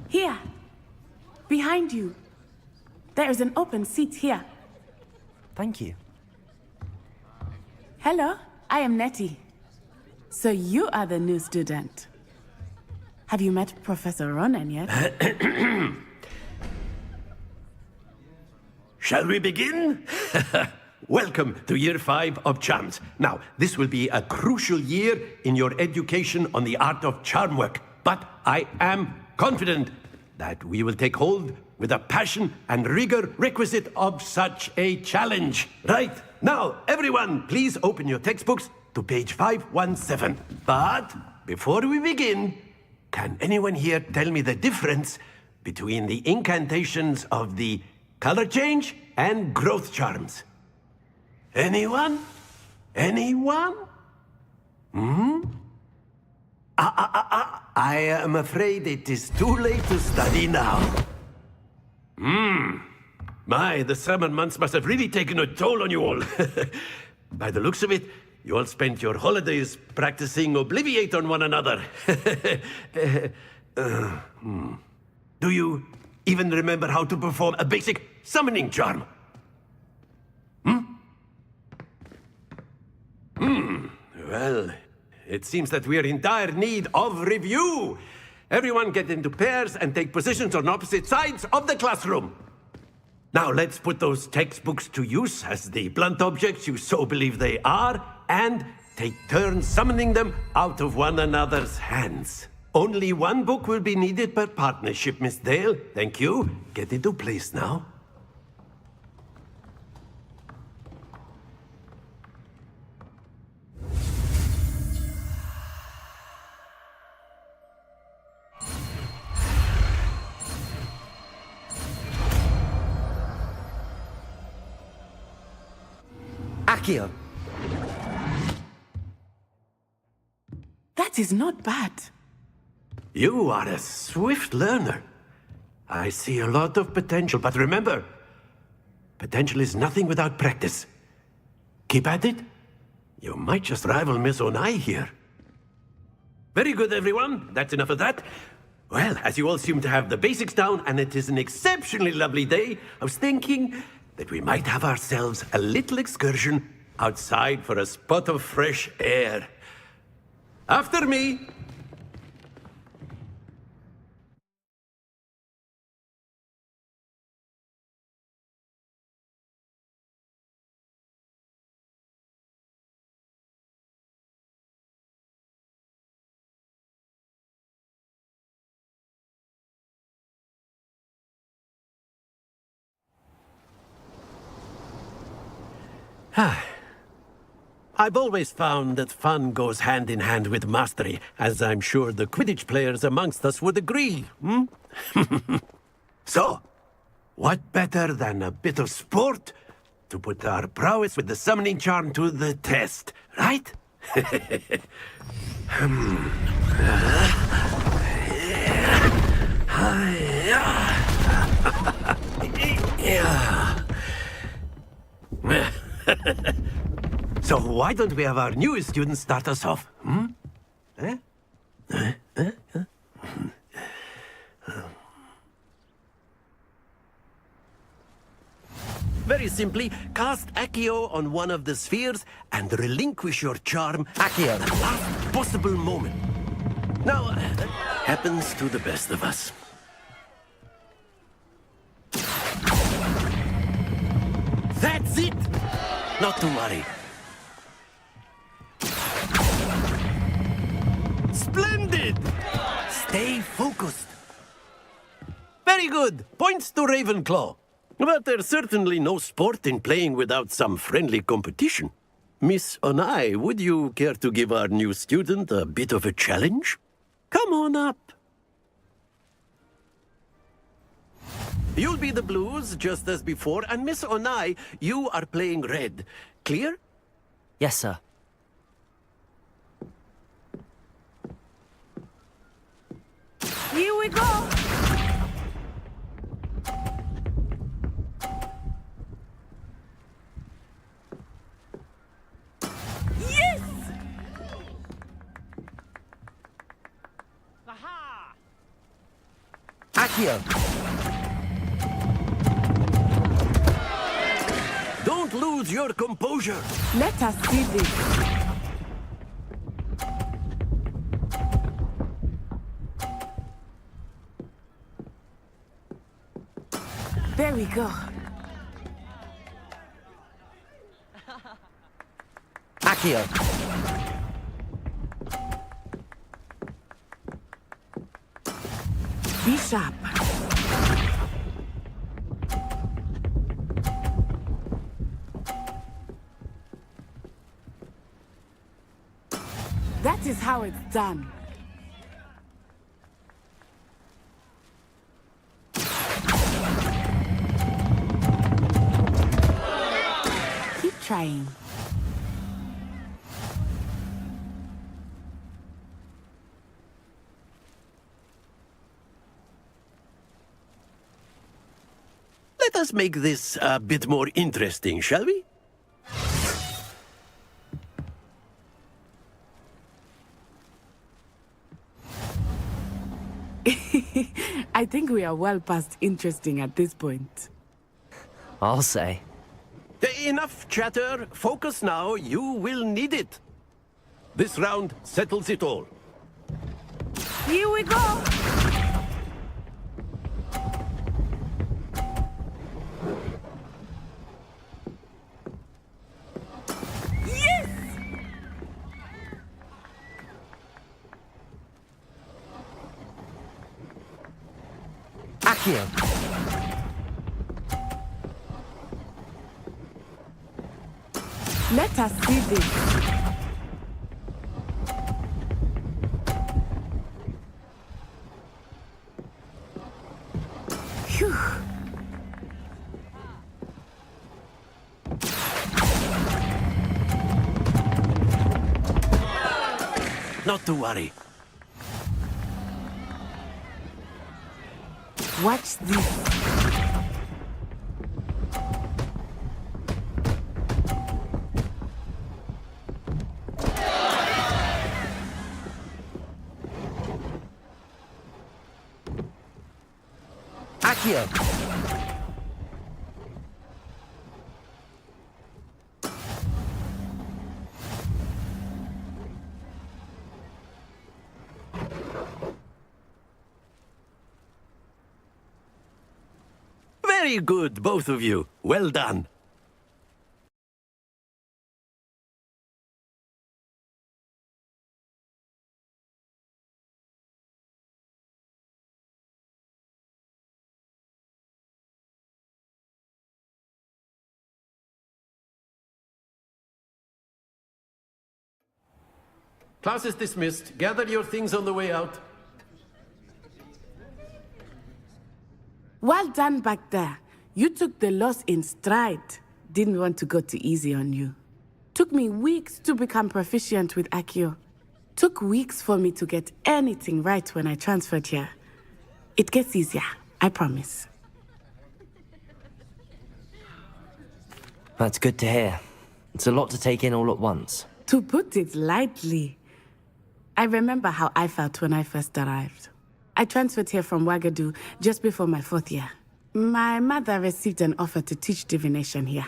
Here, behind you. There is an open seat here. Thank you. Hello, I am Nettie. So you are the new student. Have you met Professor Ronan yet? Shall we begin? Welcome to Year 5 of Charms. Now, this will be a crucial year in your education on the art of charm work. But I am confident that we will take hold with the passion and rigor requisite of such a challenge. Right, now, everyone, please open your textbooks to page 517. But before we begin, can anyone here tell me the difference between the incantations of the color change and growth charms? Anyone? Anyone? I am afraid it is too late to study now. My, the summer months must have really taken a toll on you all. By the looks of it, you all spent your holidays practicing Obliviate on one another. Do you even remember how to perform a basic summoning charm? Well, it seems that we are in dire need of review. Everyone get into pairs and take positions on opposite sides of the classroom. Now let's put those textbooks to use as the blunt objects you so believe they are, and take turns summoning them out of one another's hands. Only one book will be needed per partnership, Miss Dale. Thank you. Get into place now. Accio. That is not bad. You are a swift learner. I see a lot of potential, but remember, potential is nothing without practice. Keep at it. You might just rival Miss Onai here. Very good, everyone. That's enough of that. Well, as you all seem to have the basics down, and it is an exceptionally lovely day, I was thinking that we might have ourselves a little excursion outside for a spot of fresh air. After me. I've always found that fun goes hand in hand with mastery, as I'm sure the Quidditch players amongst us would agree. So, what better than a bit of sport to put our prowess with the summoning charm to the test, right? So why don't we have our newest student start us off? Very simply, cast Accio on one of the spheres and relinquish your charm Accio. at the last possible moment. Now, that happens to the best of us. That's it! Not to worry. Splendid! Stay focused. Very good. Points to Ravenclaw. But there's certainly no sport in playing without some friendly competition. Miss Onai, would you care to give our new student a bit of a challenge? Come on up. You'll be the blues, just as before, and Miss Onai, you are playing red. Clear? Yes, sir. Here we go! Yes! Accio. Don't lose your composure. Let us see this. There we go. Accio. Be sharp. That is how it's done. Keep trying. Let us make this a bit more interesting, shall we? I think we are well past interesting at this point. I'll say. Enough chatter. Focus now. You will need it. This round settles it all. Here we go! Yes! Accio. Let us see this. Phew. Not to worry. Watch this. Accio. Very good, both of you. Well done. Class is dismissed. Gather your things on the way out. Well done back there. You took the loss in stride. Didn't want to go too easy on you. Took me weeks to become proficient with Accio. Took weeks for me to get anything right when I transferred here. It gets easier, I promise. That's good to hear. It's a lot to take in all at once. To put it lightly, I remember how I felt when I first arrived. I transferred here from Wagadu just before my 4th year. My mother received an offer to teach divination here.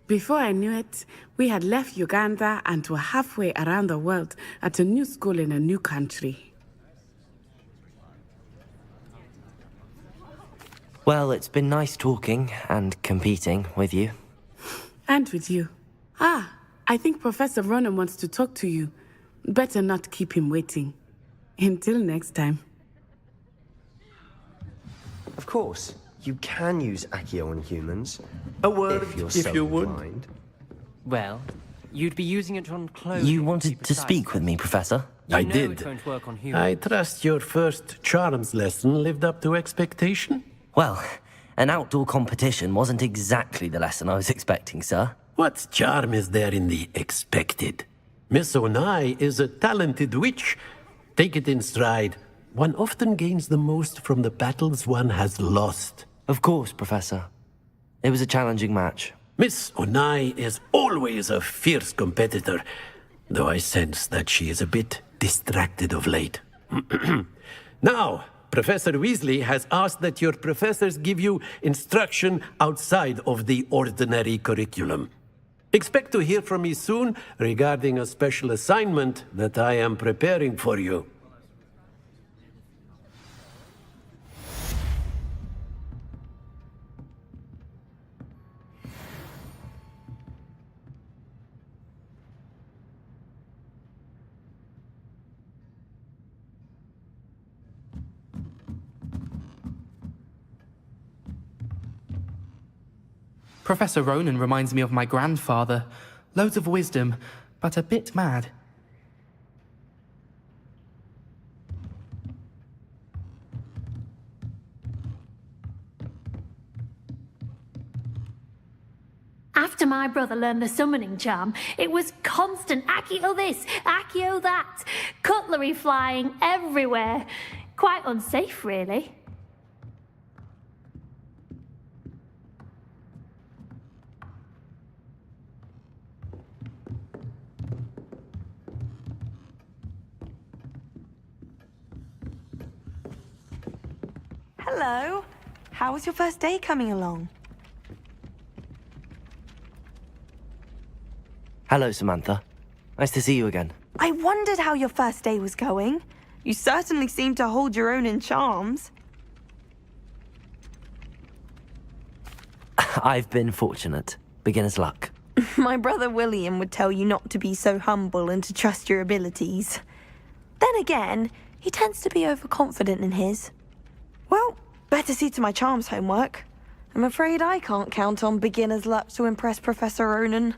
Before I knew it, we had left Uganda and were halfway around the world at a new school in a new country. Well, it's been nice talking and competing with you. And with you. I think Professor Ronan wants to talk to you. Better not keep him waiting. Until next time. Of course, you can use Accio on humans. A word if you're if you would. blind. Well, you'd be using it on clothing. You wanted to speak with me, Professor? I did. I trust your first charms lesson lived up to expectation? Well, an outdoor competition wasn't exactly the lesson I was expecting, sir. What charm is there in the expected? Miss Onai is a talented witch. Take it in stride. One often gains the most from the battles one has lost. Of course, Professor. It was a challenging match. Miss Onai is always a fierce competitor, though I sense that she is a bit distracted of late. Now, Professor Weasley has asked that your professors give you instruction outside of the ordinary curriculum. Expect to hear from me soon regarding a special assignment that I am preparing for you. Professor Ronan reminds me of my grandfather. Loads of wisdom, but a bit mad. After my brother learned the summoning charm, it was constant Accio this, Accio that, cutlery flying everywhere. Quite unsafe, really. Hello. How was your first day coming along? Hello, Samantha. Nice to see you again. I wondered how your first day was going. You certainly seem to hold your own in charms. I've been fortunate. Beginner's luck. My brother William would tell you not to be so humble and to trust your abilities. Then again, he tends to be overconfident in his. Well, better see to my charms homework. I'm afraid I can't count on beginner's luck to impress Professor Ronan.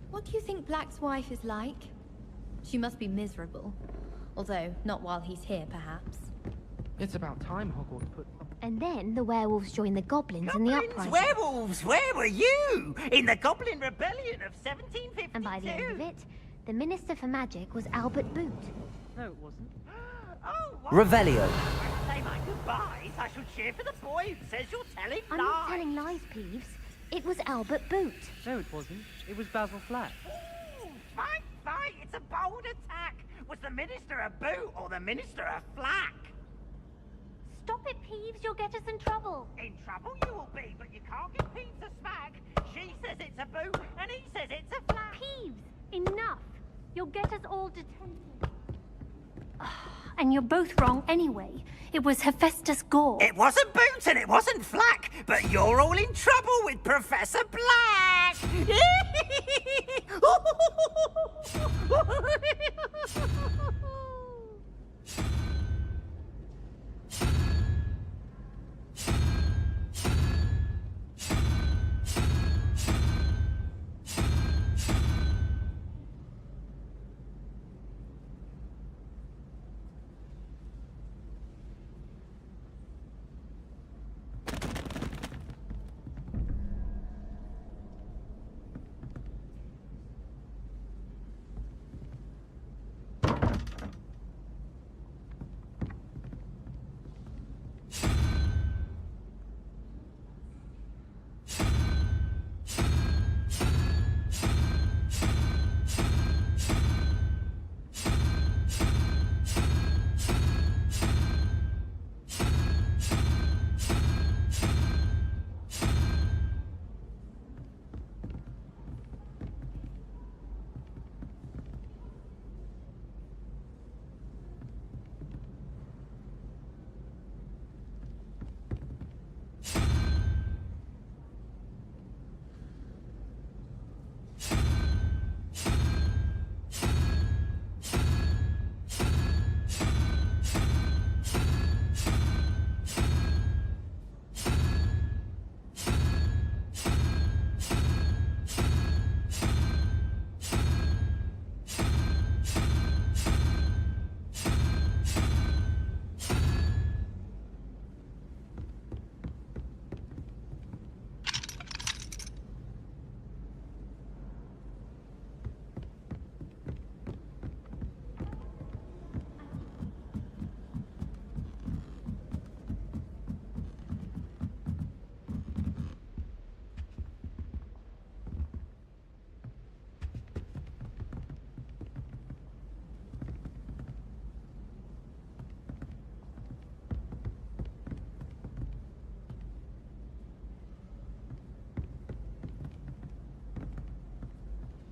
What do you think Black's wife is like? She must be miserable. Although, not while he's here, perhaps. It's about time Hogwarts put... And then the werewolves joined the goblins in the uprising. Werewolves, where were you? In the Goblin Rebellion of 1752. And by the end of it, the Minister for Magic was Albert Boot. No, it wasn't. Revelio. Say my goodbyes. I shall cheer for the boy who says you're telling I'm lies. not telling lies, Peeves. It was Albert Boot. No, it wasn't. It was Basil Flack. Fight, fight! It's a bold attack. Was the Minister a boot or the Minister a flack? Stop it, Peeves. You'll get us in trouble. In trouble you will be, but you can't give Peeves a smack. She says it's a boot, and he says it's a flack. Peeves, enough. You'll get us all detented. And you're both wrong anyway. It was Hephaestus Gore. It wasn't Boot and it wasn't Flack, but you're all in trouble with Professor Black!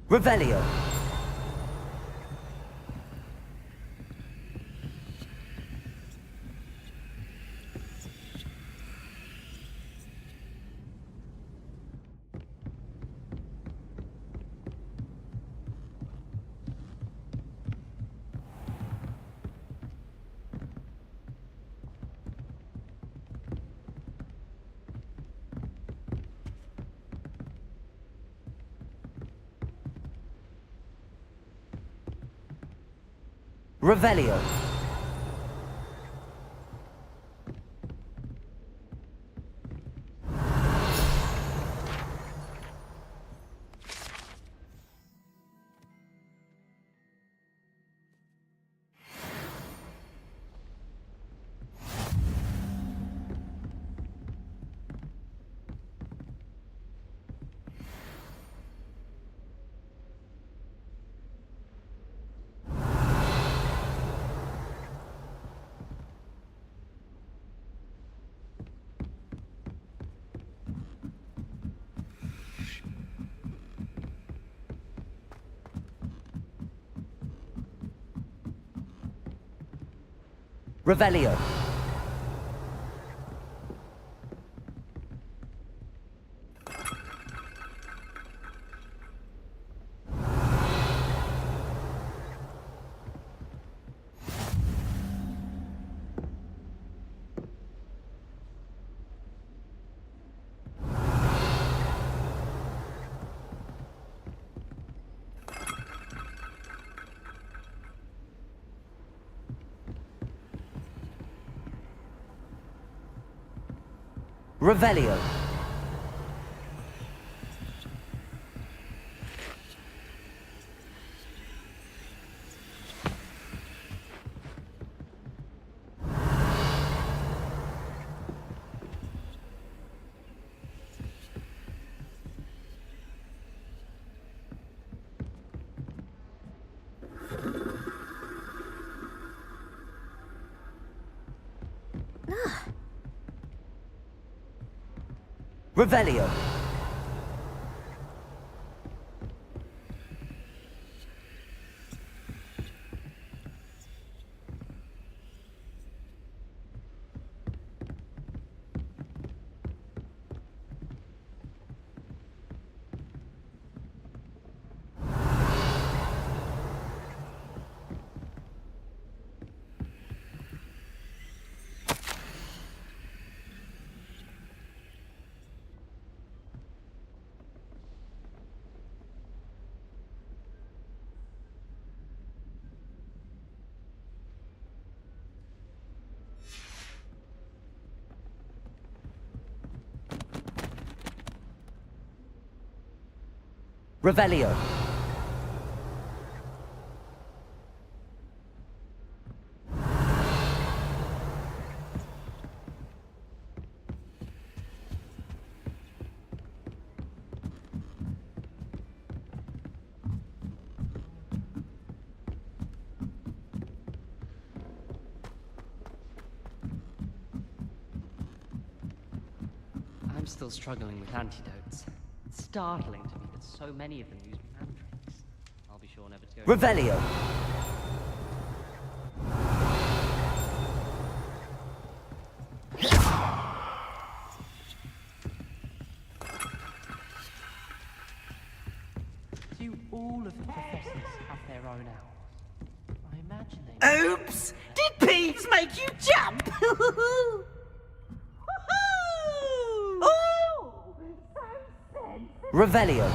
Revelio. Revelio. Revelio. Revelio. Revelio. Revelio. I'm still struggling with antidotes. It's startling to me that so many of them use mandrakes. I'll be sure never to go. Revelio. Do all of the professors have their own owls? I imagine they... Oops! Did Peeves make you jump? Revelio.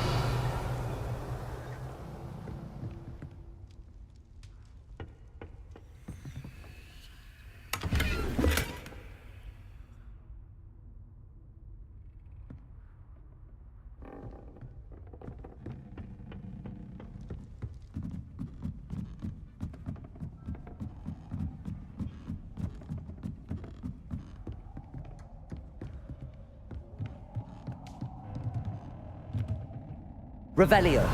Revelio.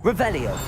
Revelio.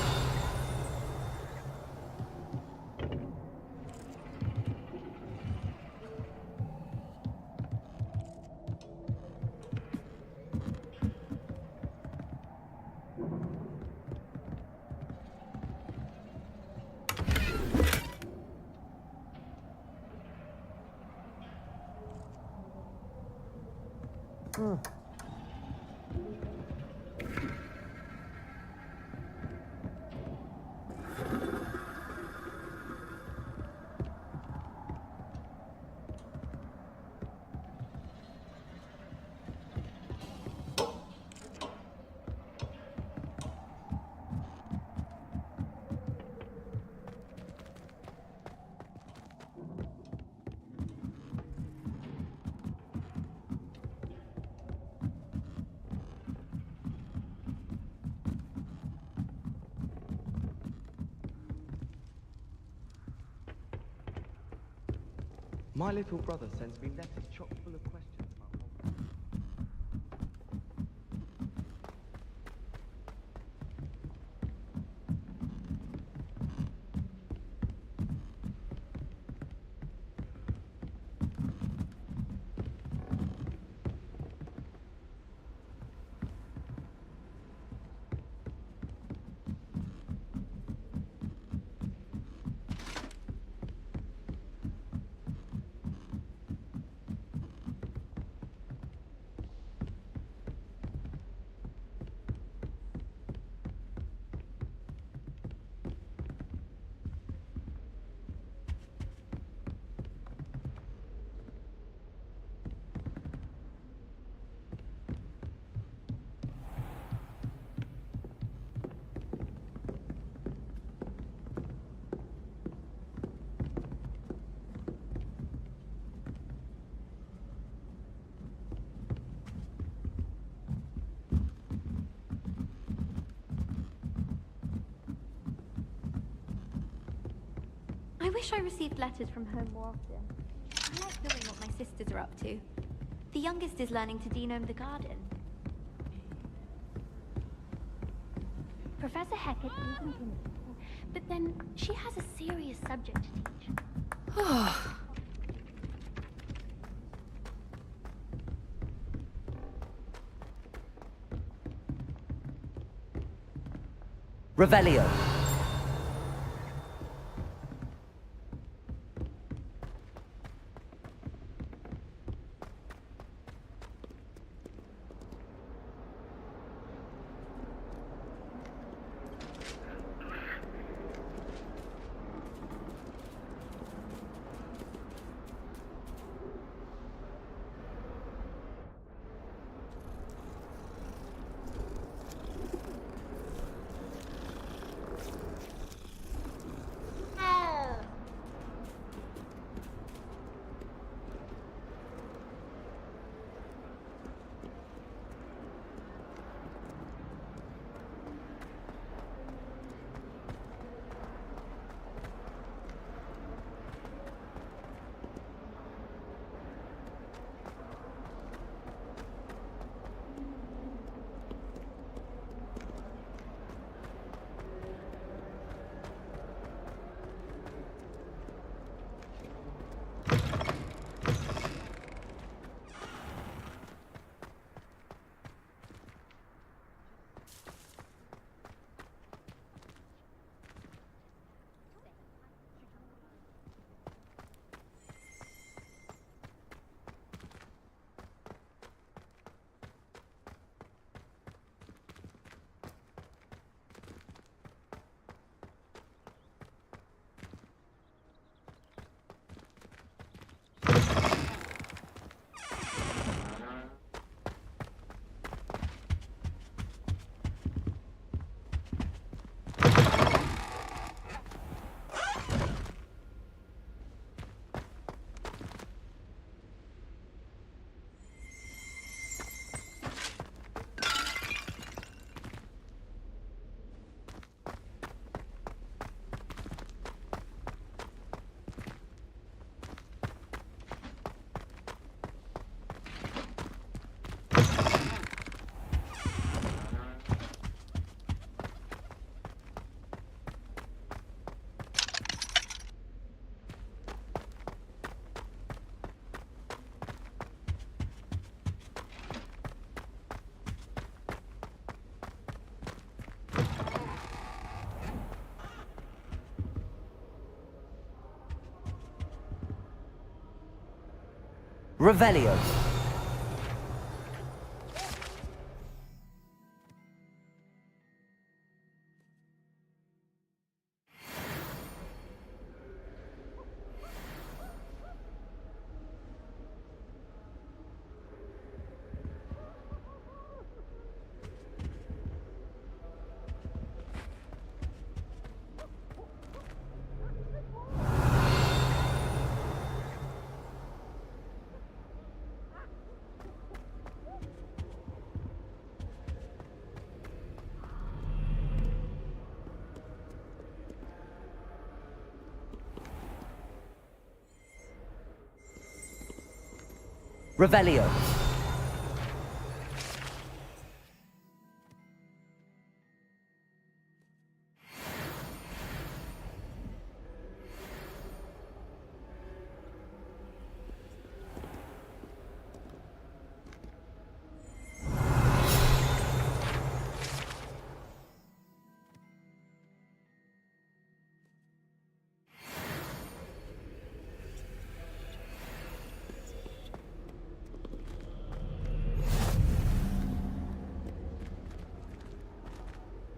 My little brother sends me letters chock full of questions about Hogwarts. I wish I received letters from home more often. I like knowing what my sisters are up to. The youngest is learning to denome the garden. Professor Hecat is intimidating, but then she has a serious subject to teach. Revelio. Revelio. Revelio.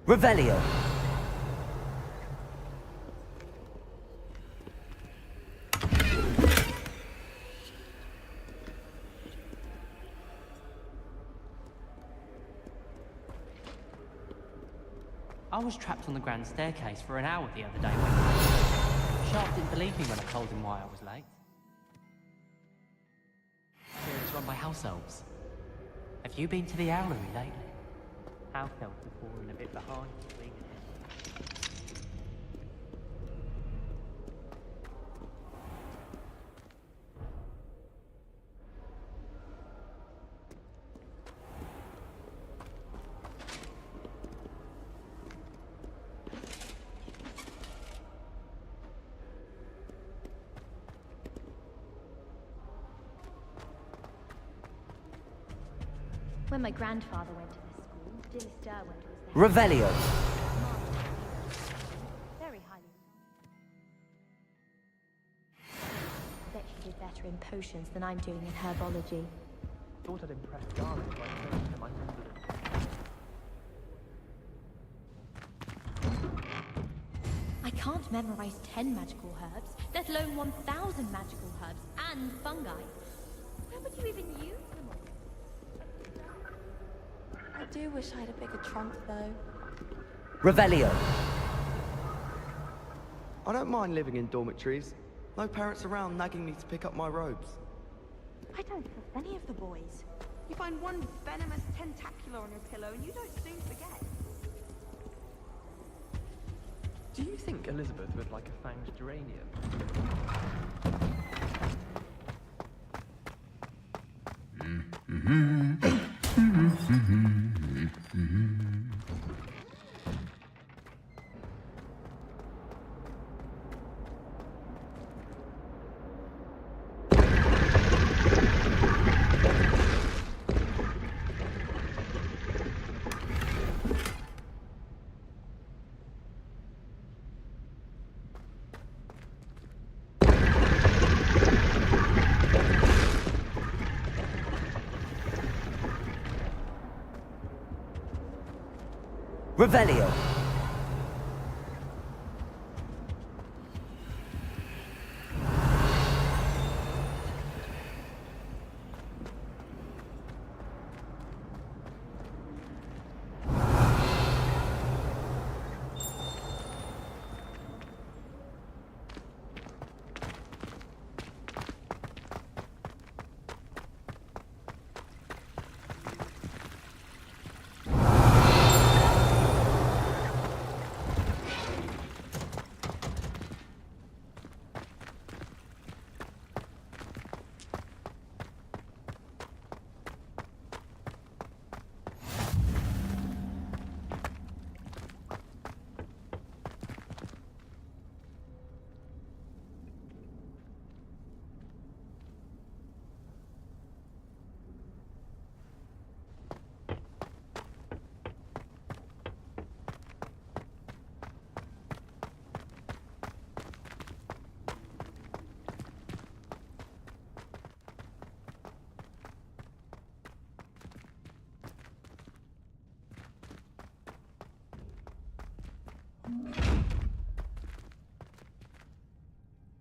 Revelio. I was trapped on the grand staircase for an hour the other day. Sharp didn't believe me when I told him why I was late. I hear it's run by house elves. Have you been to the owlery lately? House elves are falling a bit behind. When my grandfather went to this school, Dillis Derwent was the Revelio. very highly. I bet she did better in potions than I'm doing in herbology. Thought I'd impress Garlic by showing him my I can't memorize 10 magical herbs, let alone 1,000 magical herbs and fungi. Where would you even use them all? I do wish I had a bigger trunk, though. Revelio. I don't mind living in dormitories. No parents around nagging me to pick up my robes. I don't trust any of the boys. You find one venomous tentacular on your pillow and you don't soon forget. Do you think Elizabeth would like a fanged geranium? Revelio.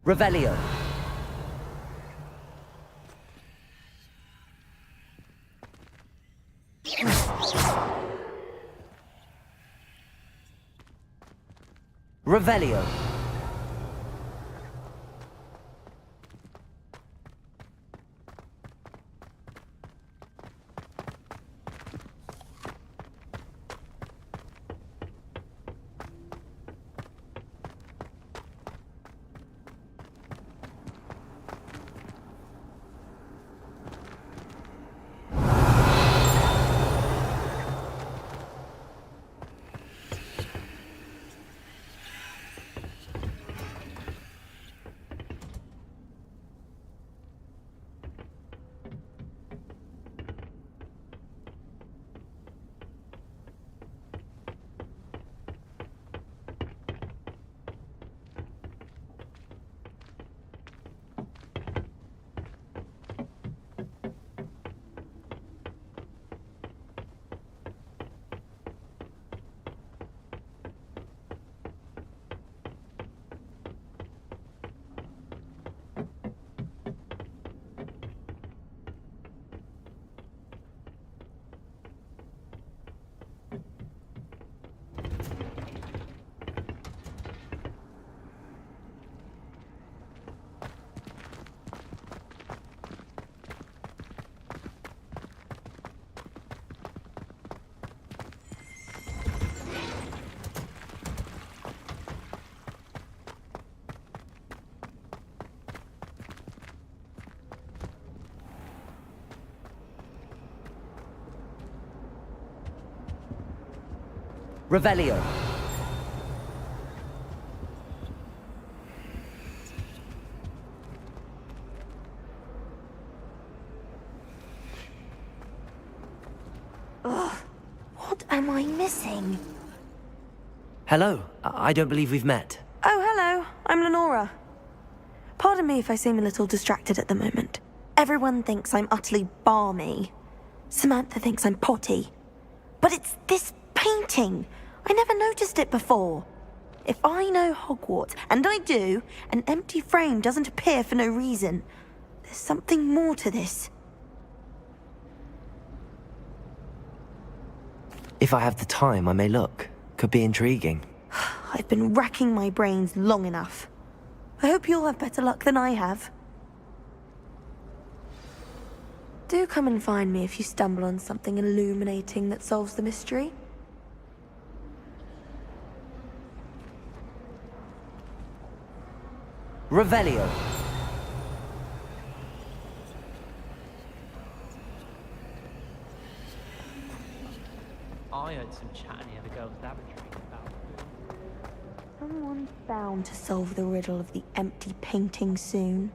Revelio. Revelio. Revelio. Ugh, what am I missing? Hello. I don't believe we've met. Oh, hello. I'm Lenora. Pardon me if I seem a little distracted at the moment. Everyone thinks I'm utterly balmy. Samantha thinks I'm potty. But it's this painting. I never noticed it before. If I know Hogwarts, and I do, an empty frame doesn't appear for no reason. There's something more to this. If I have the time, I may look. Could be intriguing. I've been racking my brains long enough. I hope you'll have better luck than I have. Do come and find me if you stumble on something illuminating that solves the mystery. Revelio. I heard some chat near the girls' lavatory about... Someone's bound to solve the riddle of the empty painting soon.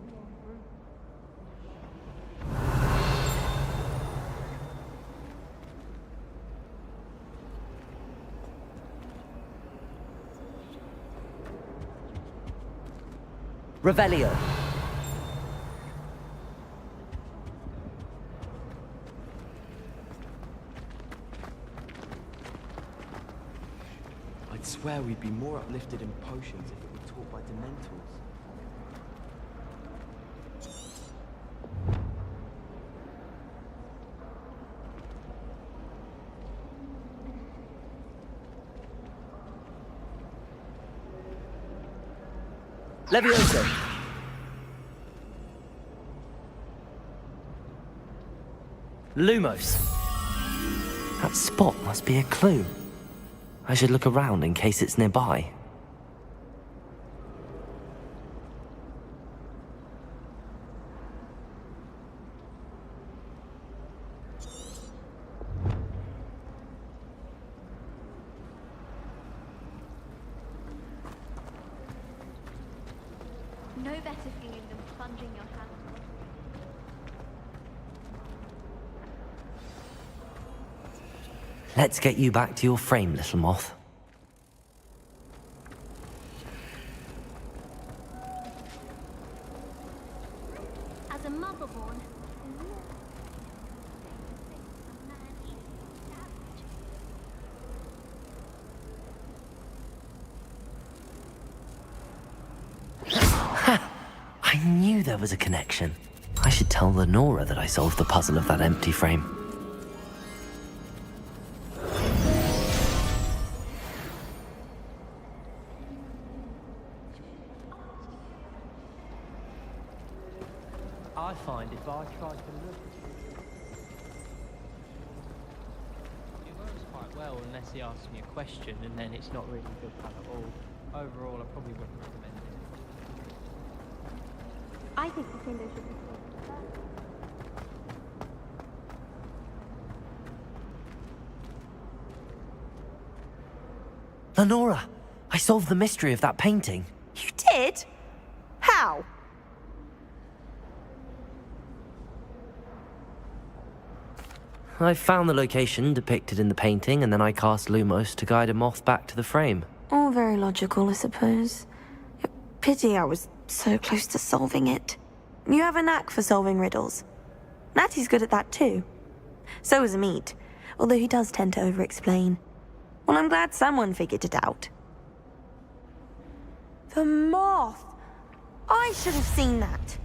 Revelio. I'd swear we'd be more uplifted in potions if it were taught by Dementors. Levioso. Lumos. That spot must be a clue. I should look around in case it's nearby. No better feeling than plunging your hand. Let's get you back to your frame, little moth. As a mother born, knew there was a connection. I should tell Lenora that I solved the puzzle of that empty frame. I find if I try to look, it works quite well unless he asks me a question, and then it's not really good fun at all. Overall, I probably wouldn't recommend it. I think the window should be closed. Lenora, I solved the mystery of that painting. You did? How? I found the location depicted in the painting, and then I cast Lumos to guide a moth back to the frame. All very logical, I suppose. Pity I was so close to solving it. You have a knack for solving riddles. Natty's good at that too. So is Amit, although he does tend to over-explain. Well, I'm glad someone figured it out. The moth! I should have seen that.